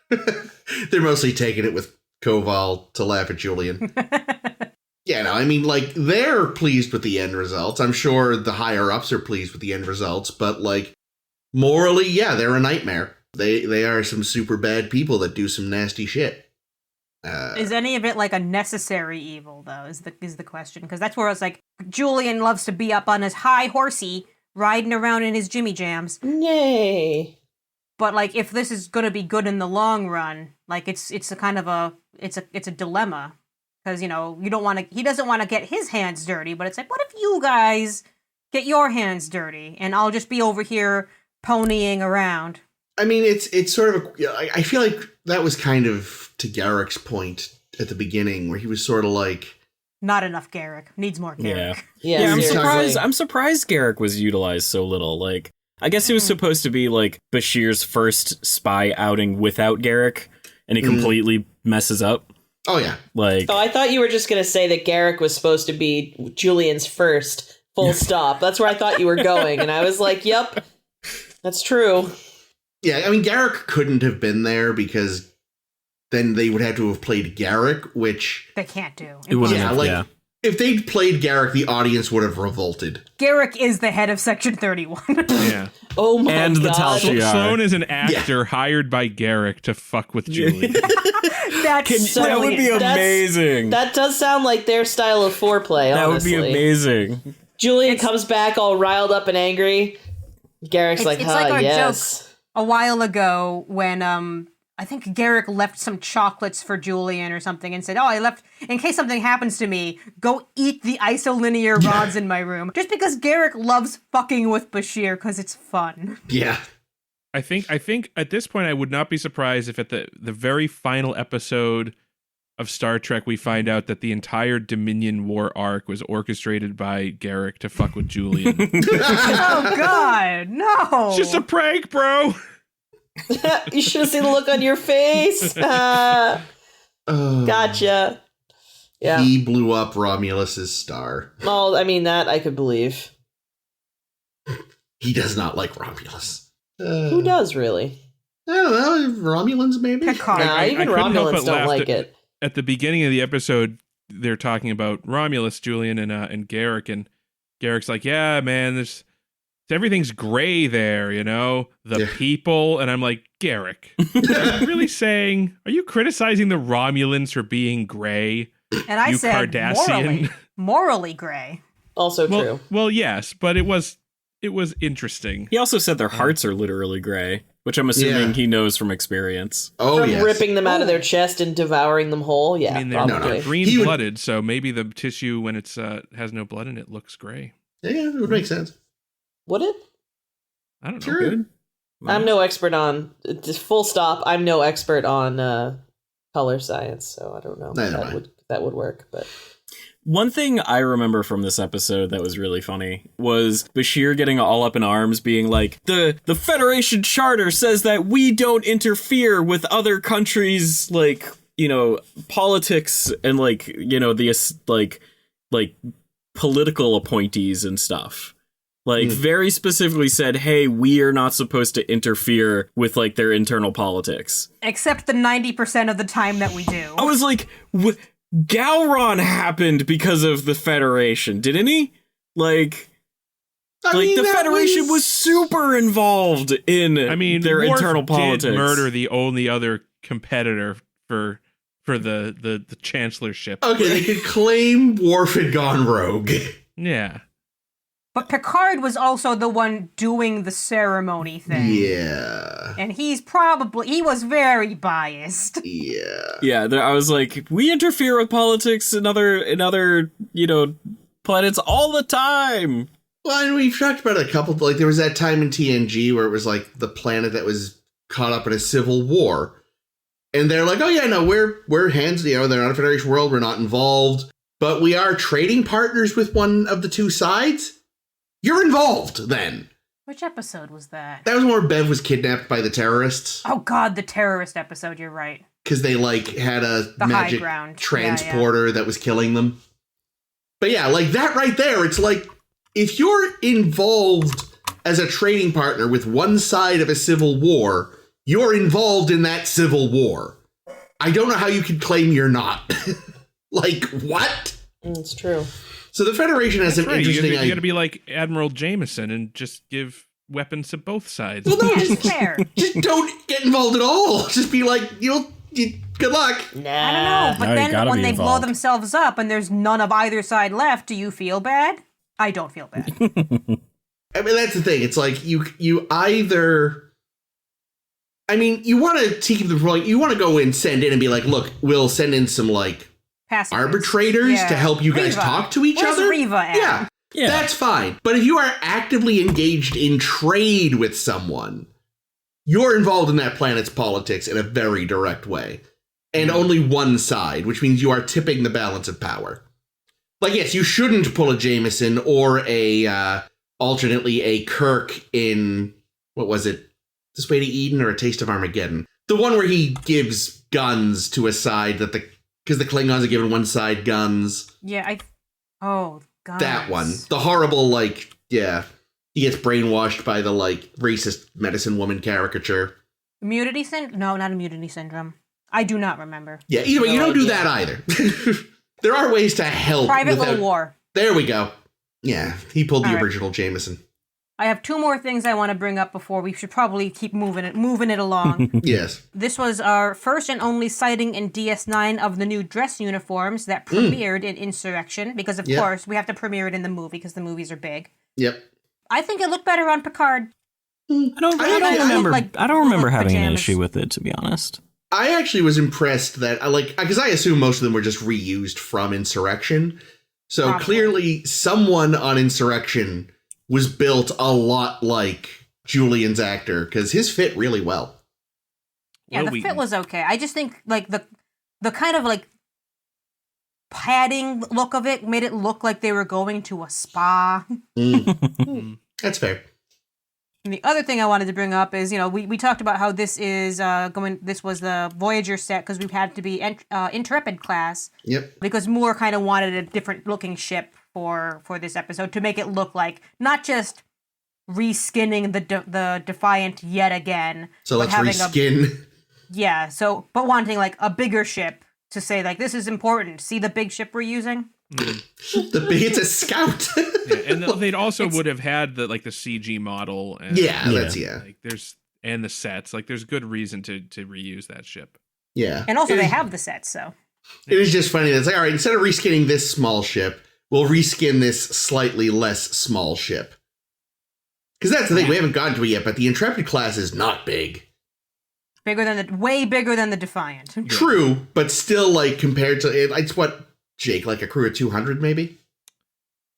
They're mostly taking it with Koval to laugh at Julian. Yeah, no, I mean, like, they're pleased with the end results. I'm sure the higher-ups are pleased with the end results, but, like, morally, yeah, they're a nightmare. They are some super bad people that do some nasty shit. Is any of it, like, a necessary evil, though, is the question? Because that's where it's like, Julian loves to be up on his high horsey, riding around in his Jimmy Jams. Yay. But, like, if this is going to be good in the long run, like, it's a kind of a dilemma. Because, you know, he doesn't want to get his hands dirty, but it's like, what if you guys get your hands dirty and I'll just be over here ponying around? I mean, it's sort of I feel like that was kind of to Garrick's point at the beginning, where he was sort of like, not enough Garrick. Needs more Garrick. Yeah, I'm surprised Garrick was utilized so little. Like, I guess it was supposed to be like Bashir's first spy outing without Garrick, and he completely messes up. Oh yeah. Like, oh, I thought you were just going to say that Garrick was supposed to be Julian's first, full stop. That's where I thought you were going. And I was like, yep, that's true. Yeah, I mean, Garrick couldn't have been there because then they would have to have played Garrick, which they can't do. If they'd played Garrick, the audience would have revolted. Garrick is the head of Section 31. Yeah. Oh my and God. the Tal Shiar. Sloan is an actor hired by Garrick to fuck with Julian. That would be amazing. That does sound like their style of foreplay, honestly. That would be amazing. Julian comes back all riled up and angry. Garrick's it's like our yes. joke a while ago when I think Garrick left some chocolates for Julian or something and said, I left, in case something happens to me, go eat the isolinear rods in my room. Just because Garrick loves fucking with Bashir because it's fun. Yeah. I think at this point I would not be surprised if at the very final episode of Star Trek we find out that the entire Dominion War arc was orchestrated by Garrick to fuck with Julian. Oh God, no! It's just a prank, bro. You should have seen the look on your face. Gotcha. Yeah. He blew up Romulus's star. Well, I mean, that I could believe. He does not like Romulus. Who does, really? I don't know. Romulans, maybe? Picard. Nah, even couldn't help Romulans but don't laugh like it. At the beginning of the episode, they're talking about Romulus, Julian, and Garrick, and Garrick's like, yeah, man, everything's gray there, you know? The people, and I'm like, Garrick, are you really saying, are you criticizing the Romulans for being gray? And I said, Cardassian? morally gray. Also true. Well, yes, but it was interesting. He also said their hearts are literally gray, which I'm assuming he knows from experience. Oh, From yes. ripping them out of their chest and devouring them whole? Yeah, I mean, they're probably. green-blooded, so maybe the tissue, when it's has no blood in it, looks gray. Yeah, it would make sense. Would it? I don't know. Sure. Good. I'm no expert on, just full stop, I'm no expert on color science, so I don't know. That would work, but... One thing I remember from this episode that was really funny was Bashir getting all up in arms, being like, the Federation Charter says that we don't interfere with other countries' like, you know, politics and like, you know, the like political appointees and stuff. Like, very specifically said, hey, we are not supposed to interfere with, like, their internal politics. Except the 90% of the time that we do. I was like, Gowron happened because of the Federation, didn't he? Like, the Federation was super involved in their Worf internal politics. Did murder the only other competitor for the chancellorship. Okay, they could claim Worf had gone rogue. Yeah. But Picard was also the one doing the ceremony thing. Yeah. And he was very biased. Yeah. Yeah, I was like, we interfere with politics in other, you know, planets all the time. Well, and we've talked about it a couple, like there was that time in TNG where it was like the planet that was caught up in a civil war. And they're like, oh yeah, no, we're hands, you know, they're not a Federation world, we're not involved, but we are trading partners with one of the two sides. You're involved then. Which episode was that? That was where Bev was kidnapped by the terrorists. Oh God, the terrorist episode, you're right. Because they like had a magic transporter that was killing them. But yeah, like that right there, it's like, if you're involved as a trading partner with one side of a civil war, you're involved in that civil war. I don't know how you could claim you're not. Like, what? It's true. So the Federation has some interesting... You got to be like Admiral Jameson and just give weapons to both sides. Well, no, That's fair. just don't get involved at all. Just be like, good luck. Nah. I don't know, but No, you then gotta when be they blow involved. themselves up and there's none of either side left, do you feel bad? I don't feel bad. I mean, that's the thing. It's like you either... I mean, you want to keep the point. You want to go and send in and be like, look, we'll send in some, like, Pacifists. arbitrators Yeah. to help you guys Riva. talk to each Where's other. Riva at? Yeah, Yeah. that's fine. But if you are actively engaged in trade with someone, you're involved in that planet's politics in a very direct way. And only one side, which means you are tipping the balance of power. Like, yes, you shouldn't pull a Jameson or alternately a Kirk in, what was it? This Way to Eden or A Taste of Armageddon? The one where he gives guns to a side because the Klingons are giving one side guns. Yeah, God. That one. The horrible, like, yeah. He gets brainwashed by the, like, racist medicine woman caricature. Immunity syndrome? No, not immunity syndrome. I do not remember. Yeah, either way, you don't do idea. that either. There are ways to help. Private without- Little War. There we go. Yeah, he pulled the All right. original Jameson. I have two more things I want to bring up before we should probably keep moving it along. Yes. This was our first and only sighting in DS9 of the new dress uniforms that premiered in Insurrection, because of Yeah. course we have to premiere it in the movie because the movies are big. Yep. I think it looked better on Picard. I don't remember. like- I don't remember like having an pajamas. issue with it, to be honest. I actually was impressed that, because I assume most of them were just reused from Insurrection. So Probably. clearly someone on Insurrection was built a lot like Julian's actor, because his fit really well. Yeah, Will the Wheaton. fit was okay. I just think like the kind of like padding look of it made it look like they were going to a spa. That's fair. And the other thing I wanted to bring up is, we talked about how this is this was the Voyager set because we had to be Intrepid class Yep. because Moore kind of wanted a different looking ship for this episode to make it look like not just reskinning the Defiant yet again. So but let's having reskin. but wanting like a bigger ship to say like this is important. See the big ship we're using? It's a scout. Yeah, and they'd also would have had the CG model. And, Yeah, Yeah. that's yeah. Like and the sets. Like there's good reason to reuse that ship. Yeah. And also It they is- have the sets, so. It is just funny that it's like, all right, instead of reskinning this small ship, we'll reskin this slightly less small ship. Because that's the thing, we haven't gotten to it yet, but the Intrepid class is not big. Way bigger than the Defiant. True, but still, like, compared to it's what, Jake, like a crew of 200 maybe?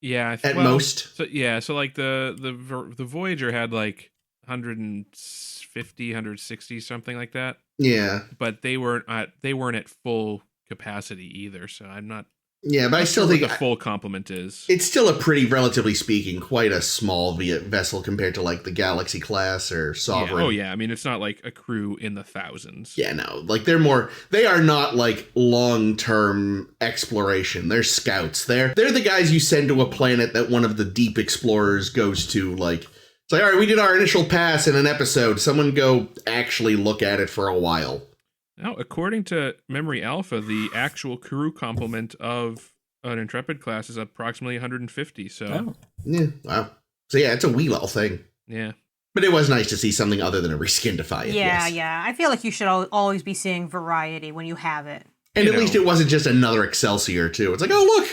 Yeah, At most. So like the Voyager had like 150, 160, something like that. Yeah. But they weren't at full capacity either. So I'm not. Yeah, but I still sure think what the full complement is. it's still a pretty, relatively speaking, quite a small vessel compared to, like, the Galaxy class or Sovereign. Yeah. Oh yeah, I mean it's not like a crew in the thousands. Yeah, no. Like, they are not, like, long-term exploration. They're scouts. They're the guys you send to a planet that one of the deep explorers goes to, like, it's like, all right, we did our initial pass in an episode. Someone go actually look at it for a while. Now, according to Memory Alpha, the actual crew complement of an Intrepid class is approximately 150. So Oh. Yeah, wow. So, yeah, it's a wee little thing. yeah. But it was nice to see something other than a reskin Defiant. Yeah, yes. yeah. I feel like you should always be seeing variety when you have it. And You at least know. it wasn't just another Excelsior, too. It's like, oh, look.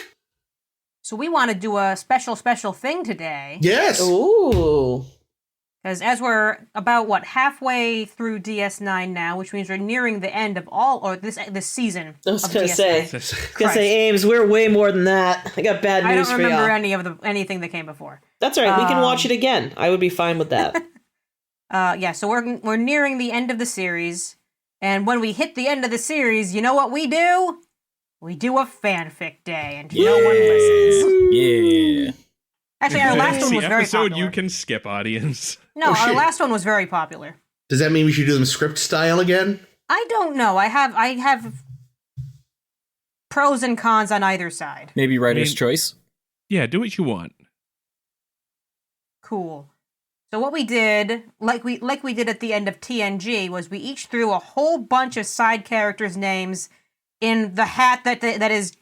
So we want to do a special thing today. Yes. Ooh. Because as we're about, halfway through DS9 now, which means we're nearing the end of this season I was of gonna DS9. say, Ames, we're way more than that. I got bad I news don't for remember y'all. anything that came before. That's all right. We can watch it again. I would be fine with that. So we're nearing the end of the series, and when we hit the end of the series, you know what we do? We do a fanfic day, and no one listens. Yeah. Actually, our last one The was very episode popular. you can skip, audience. No, Oh, our shit. last one was very popular. Does that mean we should do them script style again? I don't know. I have pros and cons on either side. Maybe writer's I mean- choice. Yeah, do what you want. Cool. So what we did, like we did at the end of TNG, was we each threw a whole bunch of side characters' names in the hat that is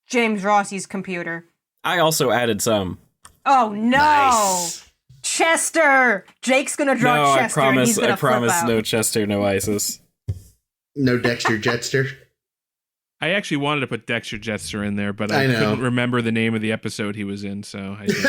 James Rossi's computer. I also added some. Oh no! Nice. Chester! Jake's gonna draw No, Chester and he's gonna I promise flip out. no Chester, no ISIS. No Dexter Jetster. I actually wanted to put Dexter Jetster in there, but I I know. couldn't remember the name of the episode he was in, so I didn't.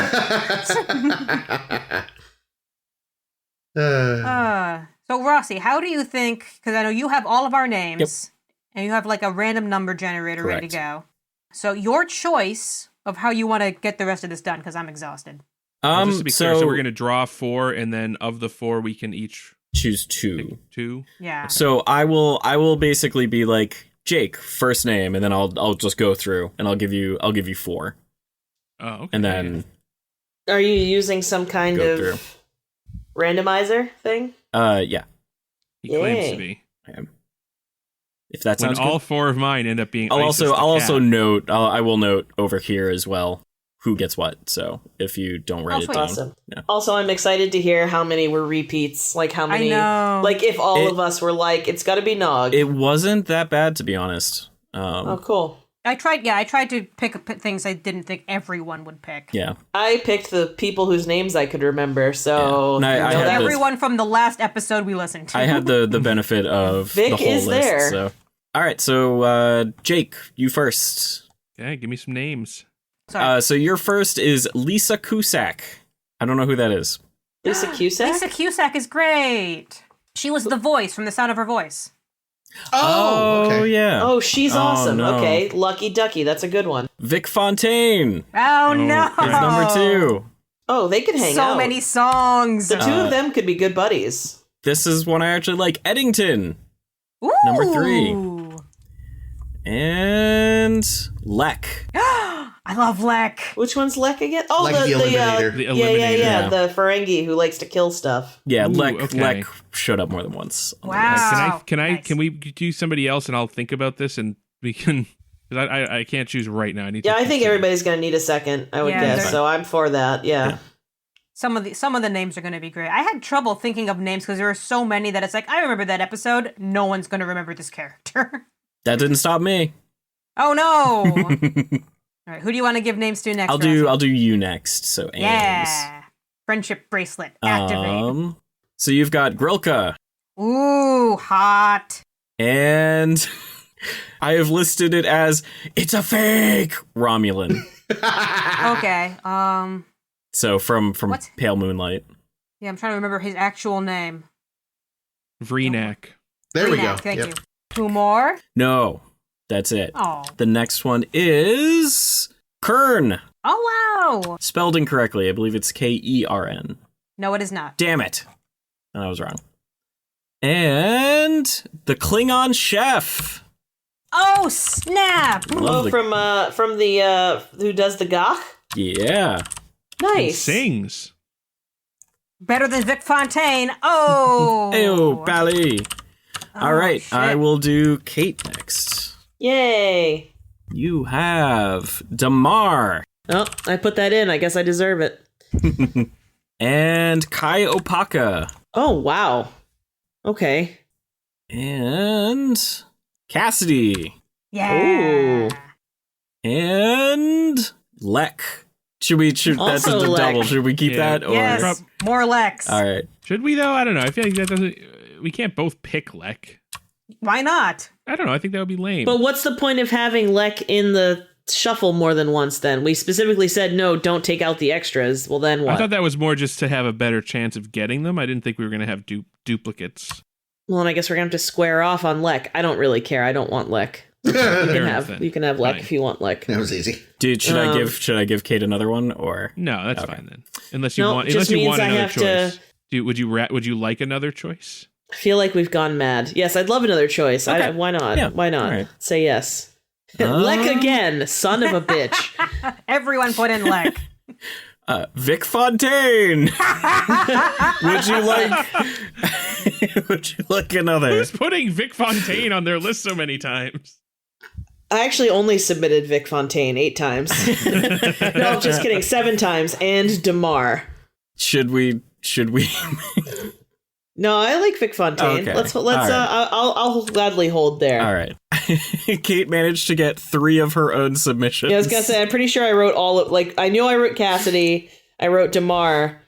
So Rossi, how do you think, because I know you have all of our names, and you have like a random number generator ready to go. So your choice of how you want to get the rest of this done, because I'm exhausted. Just to be clear, so we're going to draw 4, and then of the 4, we can each choose 2. pick 2. Yeah. So I will basically be like, Jake, first name, and then I'll just go through, and I'll give you 4. Oh, okay. And then Are you using some kind Go of through. randomizer thing? yeah. He claims Yay. to be. I am. If that When sounds all good. 4 of mine end up being I'll ISIS also the I'll also cat. note I will note over here as well who gets what. So if you don't write it sweet. down. Awesome. Yeah. Also, I'm excited to hear how many were repeats. Like how many? know. Like if all of us were like, it's got to be Nog. It wasn't that bad, to be honest. Oh, cool. I tried to pick things I didn't think everyone would pick. Yeah. I picked the people whose names I could remember. So Yeah. No, I you know had that this- was- Everyone from the last episode we listened to. I had the benefit of Vic the whole is list. there. So all right, so Jake, you first. Yeah, give me some names. Sorry. So your first is Lisa Cusack. I don't know who that is. Lisa Cusack. Lisa Cusack is great. She was the voice from The Sound of Her Voice. Oh, okay. yeah. Oh, she's Oh, awesome. no. Okay, Lucky Ducky. That's a good one. Vic Fontaine Oh, no. okay. is number 2. Oh, they could hang So out. many songs. The two of them could be good buddies. This is one I actually like. Eddington. Ooh. Number 3. And Lek. I love Lek. Which one's Lek again? Oh, Like the Eliminator. The yeah, Eliminator. Yeah. the Ferengi who likes to kill stuff. Yeah, Ooh, Lek okay. Lek showed up more than once. Wow. Nice. Can we do somebody else and I'll think about this and we can, because I can't choose right now. I need Yeah, to I think consider. everybody's gonna need a second. I would Yeah, guess. they're- So I'm for that. Yeah. Some of the names are going to be great. I had trouble thinking of names because there are so many that it's like, I remember that episode. No one's going to remember this character. That didn't stop me. Oh, no. All right, who do you want to give names to next? I'll do you next. So Ames. Yeah. Friendship bracelet. Activate. So you've got Grilka, Ooh, hot. and I have listed it as it's a fake Romulan. Okay. So from What? Pale Moonlight. Yeah, I'm trying to remember his actual name. Vreenak. There we go. Renak, Thank Yep. you. 2 more. No, that's it. Oh. The next one is Kern. Oh, wow. Spelled incorrectly. I believe it's Kern. No, it is not. Damn it. I was wrong. And the Klingon chef. Oh, snap. Oh, Lovely. from the who does the Gach? Yeah. He Nice. sings. Better than Vic Fontaine. Oh. Ew, Bally. All right, shit. I will do Kate next. Yay. You have Damar Oh, I put that in. I guess I deserve it. and Kai Opaka Oh, wow. Okay. and Cassidy Yeah. and Lek. That's Also a Lek. double. Should we keep Yeah. that? Or? Yes. More Lex. All right. Should we though? I don't know. I feel like that doesn't. We can't both pick Lek. Why not? I don't know. I think that would be lame. But what's the point of having Lek in the shuffle more than once then? We specifically said, no, don't take out the extras. Well, then I what? thought that was more just to have a better chance of getting them. I didn't think we were going to have duplicates. Well, and I guess we're going to have to square off on Lek. I don't really care. I don't want Lek. Fair enough then. You can have Lek Fine. if you want Lek. That was easy. Dude, should I give Kate another one or? No, that's Okay. fine then. Unless you No, want, just unless you means want I another have to- choice. Would you like another choice? I feel like we've gone mad. Yes, I'd love another choice. Okay. Why not? Yeah, Why not? all right. Say yes. Lek again, son of a bitch. Everyone put in Lek. Vic Fontaine. Would you like? Would you like another? Who's putting Vic Fontaine on their list so many times? I actually only submitted Vic Fontaine 8 times. No, just kidding. 7 times. And Damar. Should we? No, I like Vic Fontaine. Okay. Let's. All right. I'll gladly hold there. All right. Kate managed to get 3 of her own submissions. Yeah, I was gonna say, I'm pretty sure I wrote all of, like, I knew I wrote Cassidy, I wrote Damar,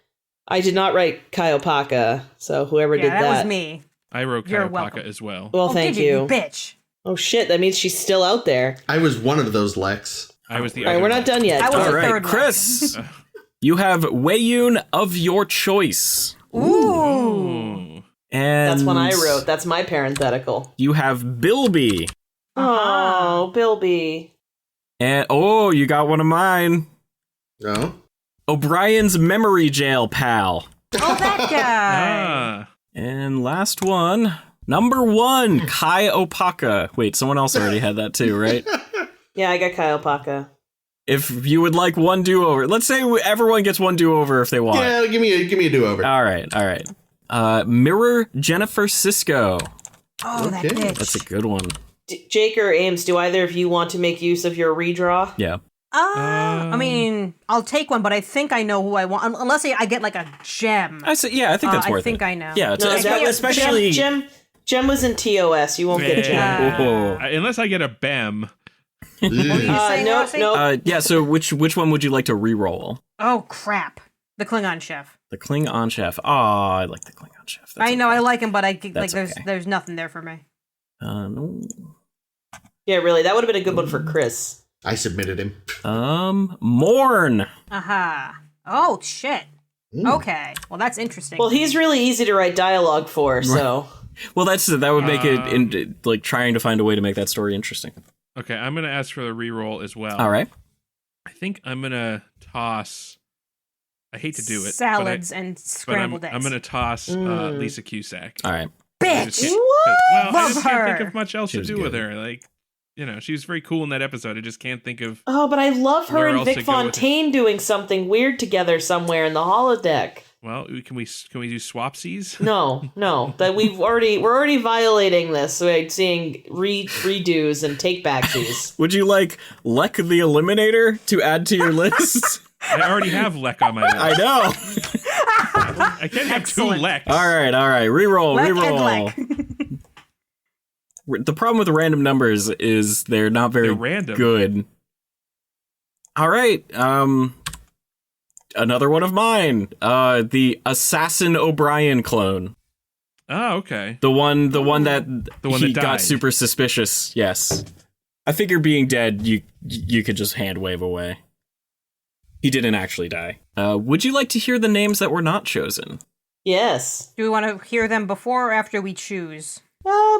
I did not write Kaiopaka, so whoever did that. that was me. I wrote You're Kaiopaka welcome. as well. Well, thank did you. bitch. Oh shit, that means she's still out there. I was one of those Lex. I was the All right, other we're one. not done yet. I was All the right, third one. Chris, you have Weiyun of your choice. Ooh. Ooh. And That's one I wrote. That's my parenthetical. You have Bilby. Oh, Bilby. And you got one of mine. No? O'Brien's memory jail pal. Oh, that guy. Ah. And last one, number 1, Kai Opaka. Wait, someone else already had that too, right? Yeah, I got Kaiopaka. If you would like one do-over, let's say everyone gets one do-over if they want. Yeah, give me a do-over. All right. Mirror Jennifer Cisco. Oh, that Okay. bitch. That's a good one. Jake or Ames, do either of you want to make use of your redraw? Yeah. I mean, I'll take one, but I think I know who I want. Unless I get like a gem. I think that's worth it. I think I know. Yeah, No, that was especially. Gem was in TOS. You won't get a gem. Oh. Unless I get a BEM. What were you saying, no, Rossi? no. Yeah, so which one would you like to re-roll? Oh, crap. The Klingon chef. The Klingon chef. Oh, I like the Klingon chef. That's I know, okay. I like him, but That's there's okay. there's nothing there for me. No. Yeah, really. That would have been a good one for Chris. I submitted him. Morn. Aha. Oh, shit. Okay. Well, that's interesting. Well, he's really easy to write dialogue for, so. Well, that would make it like trying to find a way to make that story interesting. Okay, I'm going to ask for the reroll as well. All right. I think I'm going to toss... I hate to do it. Salads and but scrambled eggs. I'm going to toss Lisa Cusack. All right. I Bitch! just can't- well, I Love just can't think her. of much else She to was do good. with her. Like, she was very cool in that episode. I just can't think of... Oh, but I love her Where and else Vic to go with it? Fontaine doing something weird together somewhere in the holodeck. Well, can we do swapsies? No, that we're already violating this. We're seeing redos and take backsies. Would you like Lek the Eliminator to add to your list? I already have Lek on my list. I know. I can't have Excellent. two Leks. All right. Reroll. Lek and Reroll. The problem with random numbers is they're not very They're random. good. All right. Another one of mine. The Assassin O'Brien clone. Oh, okay. The one that that got died. super suspicious. Yes. I figure being dead, you could just hand wave away. He didn't actually die. Would you like to hear the names that were not chosen? Yes. Do we want to hear them before or after we choose?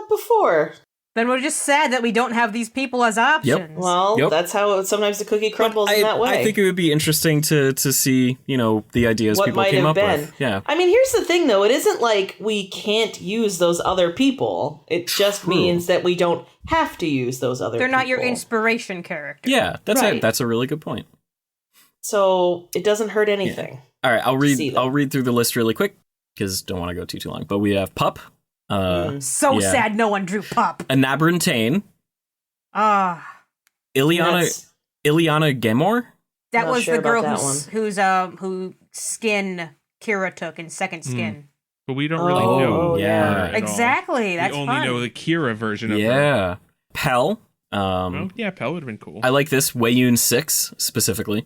Before. Then we're just sad that we don't have these people as options. Well, Yep. that's how sometimes the cookie crumbles in that way. I think it would be interesting to see, the ideas what people might came have up been. with. Yeah. I mean, here's the thing, though. It isn't like we can't use those other people. It just True. means that we don't have to use those other They're people. not your inspiration character. Yeah, Right. that's a really good point. So it doesn't hurt anything. All right, See them. I'll read through the list really quick because don't want to go too long. But we have Pup, So Yeah. sad no one drew Pup. Anabrantane, Ah. That's- Ileana Gemor. That Not was sure the girl about that who skin Kira took in Second Skin. But we don't really Oh, know. yeah. her at all. Exactly. That's we only fun. know the Kira version of her. Yeah, Pell. Oh, yeah, Pell would have been cool. I like this Weiyun 6 specifically.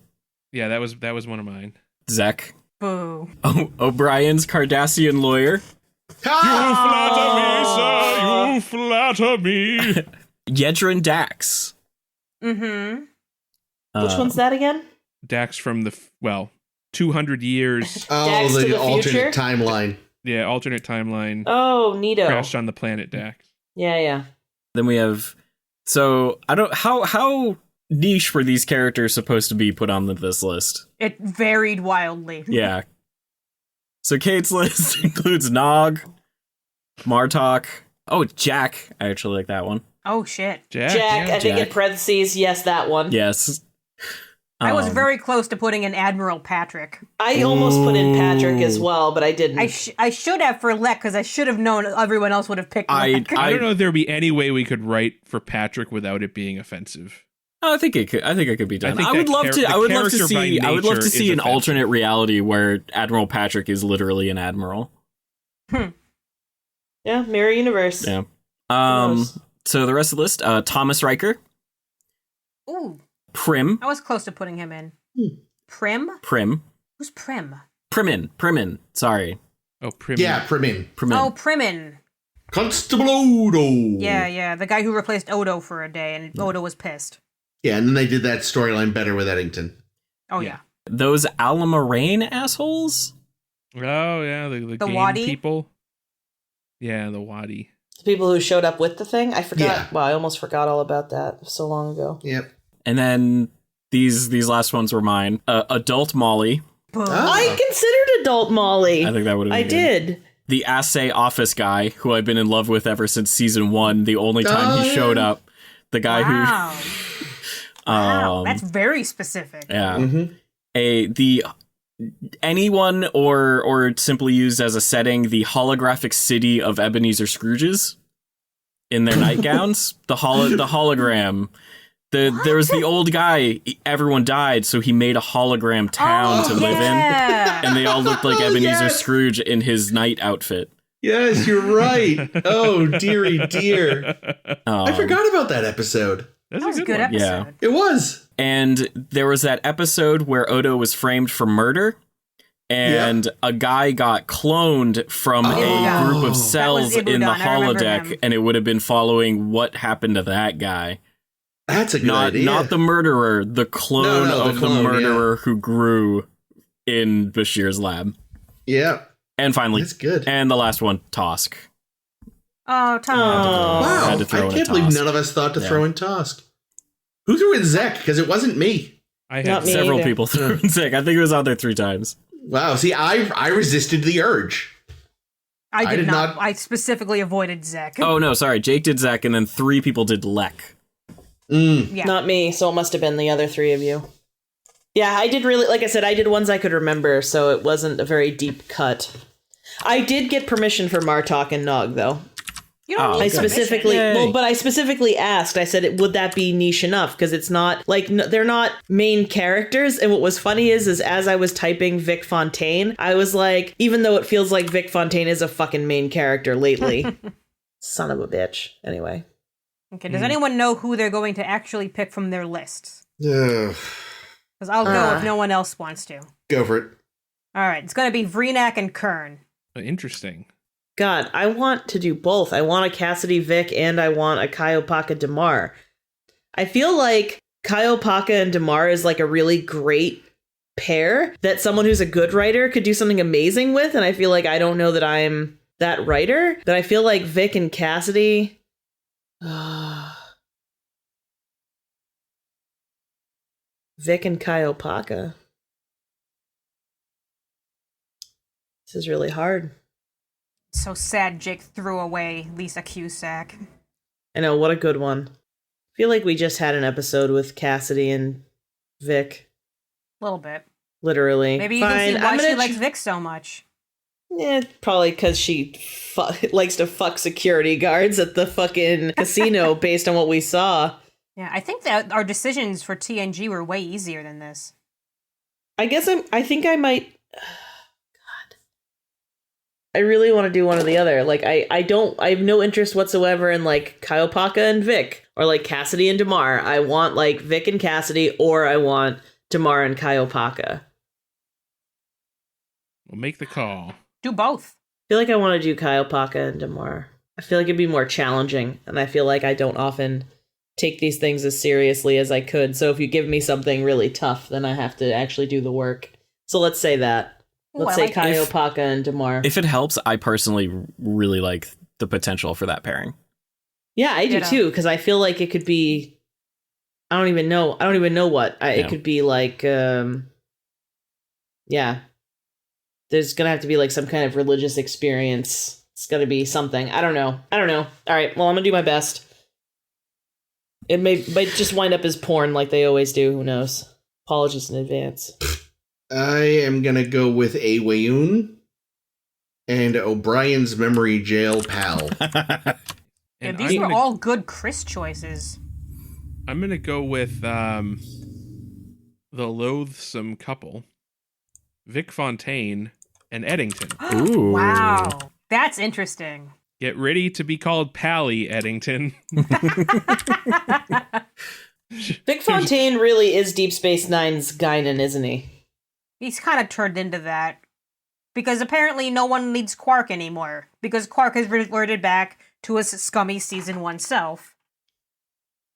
Yeah, that was one of mine. Zek. Boo. O'Brien's Cardassian lawyer. You flatter me. Yedrin Dax. Mm-hmm. Which one's that again? Dax from 200 years. Oh, Dax to the the alternate future? timeline. Yeah, alternate timeline. Oh, neato. Crashed on the planet Dax. Yeah. Then we have. So I don't how niche were these characters supposed to be put on this list? It varied wildly. Yeah. So Kate's list includes Nog, Martok. Oh, Jack. I actually like that one. Oh shit. Jack, yeah. I think in Jack. parentheses, yes, that one. Yes. I was Um, very close to putting in Admiral Patrick. I almost put in Patrick as well, but I didn't. I should have for Lek because I should have known everyone else would have picked Lek. I don't know if there would be any way we could write for Patrick without it being offensive. I think it could be done. I think I would that love to. the I would love to character by see. I would love to nature see is an offensive. alternate reality where Admiral Patrick is literally an admiral. Yeah, Mirror Universe. Yeah. knows? So the rest of the list, Thomas Riker, Ooh, Prim, I was close to putting him in. Prim? Who's Prim? Primin, sorry. Oh, Prim. Yeah, Primin. Oh, Primin. Constable Odo. Yeah, the guy who replaced Odo for a day, and Odo was pissed. Yeah, and then they did that storyline better with Eddington. Oh, yeah. Those Alamarane assholes? Oh, yeah, the game Wadi? people. Yeah, the Wadi. The people who showed up with the thing? I forgot. Yeah. Wow, I almost forgot all about that so long ago. Yep. And then these last ones were mine. Adult Molly. I considered adult Molly. I think that would have been I good. did. The Assay office guy, who I've been in love with ever since season 1, the only time he showed up. The guy Wow. who... Wow, that's very specific. Yeah. Mm-hmm. Anyone or simply used as a setting, the holographic city of Ebenezer Scrooges in their nightgowns. The hologram. There was the old guy. Everyone died, so he made a hologram town to live in, and they all looked like Ebenezer Scrooge in his night outfit. Yes, you're right. Oh, dearie dear. I forgot about that episode. That's That was a good one. episode. Yeah. It was. And there was that episode where Odo was framed for murder, and a guy got cloned from a group of cells in the Ibudan, I remember holodeck, him. and it would have been following what happened to that guy. That's a good idea. Not the murderer, the clone No, the of clone, the murderer who grew in Bashir's lab. Yeah, And finally, that's good. and the last one, Tosk. Oh, Tom. Wow, Had to throw I in a can't believe Tosk. none of us thought to throw in Tosk. Who threw in Zek? Because it wasn't me. I had Not me. Several either. people threw in sick. I think it was out there 3 times. Wow, see, I resisted the urge. I did did not. not- I specifically avoided Zek. Oh, no, sorry. Jake did Zach, and then 3 people did Lek. Yeah. Not me, so it must have been the other 3 of you. Yeah, I did really, like I said, I did ones I could remember, so it wasn't a very deep cut. I did get permission for Martok and Nog, though. You don't Oh, need I good. specifically, Yay. well, but I specifically asked. I said, would that be niche enough? Because it's not like they're not main characters. And what was funny is as I was typing Vic Fontaine, I was like, even though it feels like Vic Fontaine is a fucking main character lately, son of a bitch. Anyway, Okay, does anyone know who they're going to actually pick from their lists? Ugh. Because I'll go if no one else wants to. Go for it. All right, it's going to be Vreenak and Kern. Interesting. God, I want to do both. I want a Cassidy Vic and I want a Kaiopaka Damar. I feel like Kaiopaka and Damar is like a really great pair that someone who's a good writer could do something amazing with. And I feel like I don't know that I'm that writer, but I feel like Vic and Cassidy. Vic and Kaiopaka. This is really hard. So sad Jake threw away Lisa Cusack. I know, what a good one. I feel like we just had an episode with Cassidy and Vic. A little bit. Literally. Maybe you Fine. can see why I'm she gonna likes Vic so much. probably because she likes to fuck security guards at the fucking casino based on what we saw. Yeah, I think that our decisions for TNG were way easier than this. I guess I think I might. God. I really want to do one or the other. Like, I have no interest whatsoever in like Kaiopaka and Vic or like Cassidy and Damar. I want like Vic and Cassidy, or I want Damar and Kaiopaka. We'll make the call. Do both. I feel like I want to do Kaiopaka and Damar. I feel like it'd be more challenging, and I feel like I don't often take these things as seriously as I could. So if you give me something really tough, then I have to actually do the work. So let's say that. Ooh, Let's I say like it. Kaiopaka and Damar. If it helps, I personally really like the potential for that pairing. Yeah, I do Ditto. too, because I feel like it could be. I don't even know what. Yeah. It could be like. Yeah. There's gonna have to be like some kind of religious experience. It's gonna be something. I don't know. All right. Well, I'm gonna do my best. It might just wind up as porn like they always do. Who knows? Apologies in advance. I am going to go with Awayoon and O'Brien's memory jail pal. Yeah, And these were all good Chris choices. I'm gonna go with the loathsome couple, Vic Fontaine and Eddington. Ooh. Wow, that's interesting. Get ready to be called Pally, Eddington. Vic Fontaine really is Deep Space Nine's Guinan, isn't he? He's kind of turned into that. Because apparently no one needs Quark anymore. Because Quark has reverted back to his scummy Season 1 self.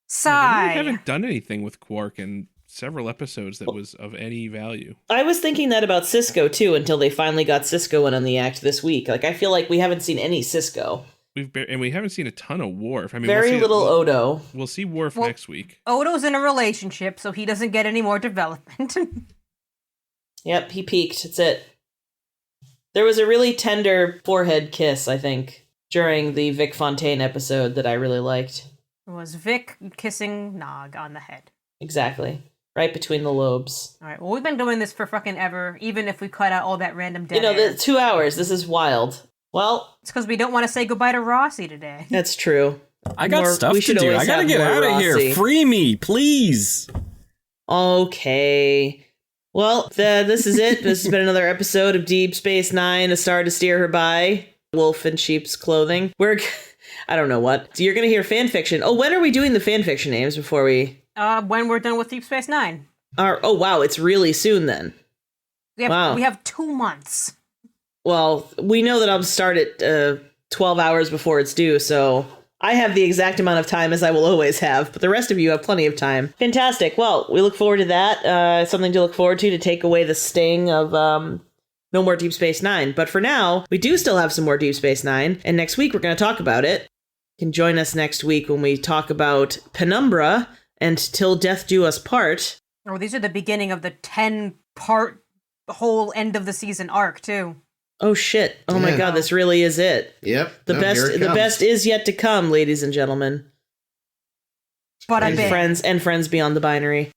Sigh. We haven't done anything with Quark in several episodes that was of any value. I was thinking that about Cisco, too, until they finally got Cisco in on the act this week. Like, I feel like we haven't seen any Cisco. And we haven't seen a ton of Worf. I mean, Very little Odo. We'll see Worf next week. Odo's in a relationship, so he doesn't get any more development. Yep, he peaked. That's it. There was a really tender forehead kiss, I think, during the Vic Fontaine episode that I really liked. It was Vic kissing Nog on the head. Exactly. Right between the lobes. All right, well, we've been doing this for fucking ever, even if we cut out all that random dead You know, air. the 2 hours. This is wild. Well, It's because we don't want to say goodbye to Rossi today. that's true. I got stuff we to should do. always I gotta have get more out of Rossi. here. Free me, please. Okay. Well, this is it. This has been another episode of Deep Space Nine, A Star to Steer Her By, Wolf in Sheep's Clothing. I don't know what. You're going to hear fanfiction. Oh, when are we doing the fanfiction names before we... When we're done with Deep Space Nine. Oh, wow, it's really soon then. Wow. We have 2 months. Well, we know that I'll start at 12 hours before it's due, so I have the exact amount of time as I will always have, but the rest of you have plenty of time. Fantastic. Well, we look forward to that. Something to look forward to take away the sting of no more Deep Space Nine. But for now, we do still have some more Deep Space Nine, and next week we're going to talk about it. You can join us next week when we talk about Penumbra and Till Death Do Us Part. Oh, these are the beginning of the 10-part whole end of the season arc, too. Oh shit. Oh my Yeah. god, this really is it. Yep. The best is yet to come, ladies and gentlemen. But I Crazy. bet. And friends beyond the binary.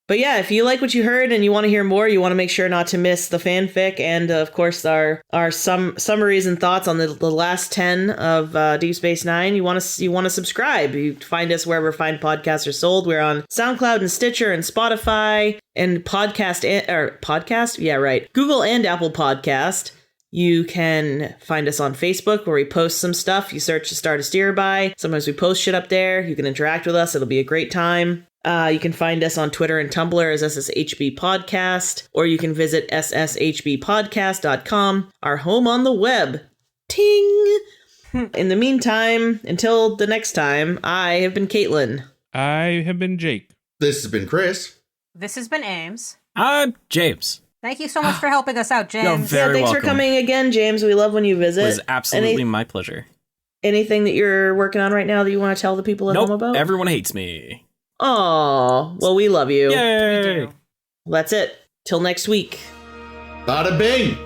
But yeah, if you like what you heard and you want to hear more, you want to make sure not to miss the fanfic and of course our summaries and thoughts on the last 10 of Deep Space Nine. You want to subscribe. You find us wherever fine podcasts are sold. We're on SoundCloud and Stitcher and Spotify and podcast. Yeah, right. Google and Apple Podcast. You can find us on Facebook where we post some stuff. You search A Star to Steer By. Sometimes we post shit up there. You can interact with us. It'll be a great time. You can find us on Twitter and Tumblr as SSHB Podcast, or you can visit sshbpodcast.com, our home on the web. Ting! In the meantime, until the next time, I have been Caitlin. I have been Jake. This has been Chris. This has been Ames. James. Thank you so much for helping us out, You're James. very Thanks welcome. for coming again, James. We love when you visit. It was absolutely my pleasure. Anything that you're working on right now that you want to tell the people at home Nope, about? everyone hates me. Oh, well, we love you. Yay! We do. That's it. Till next week. Badda-Bing!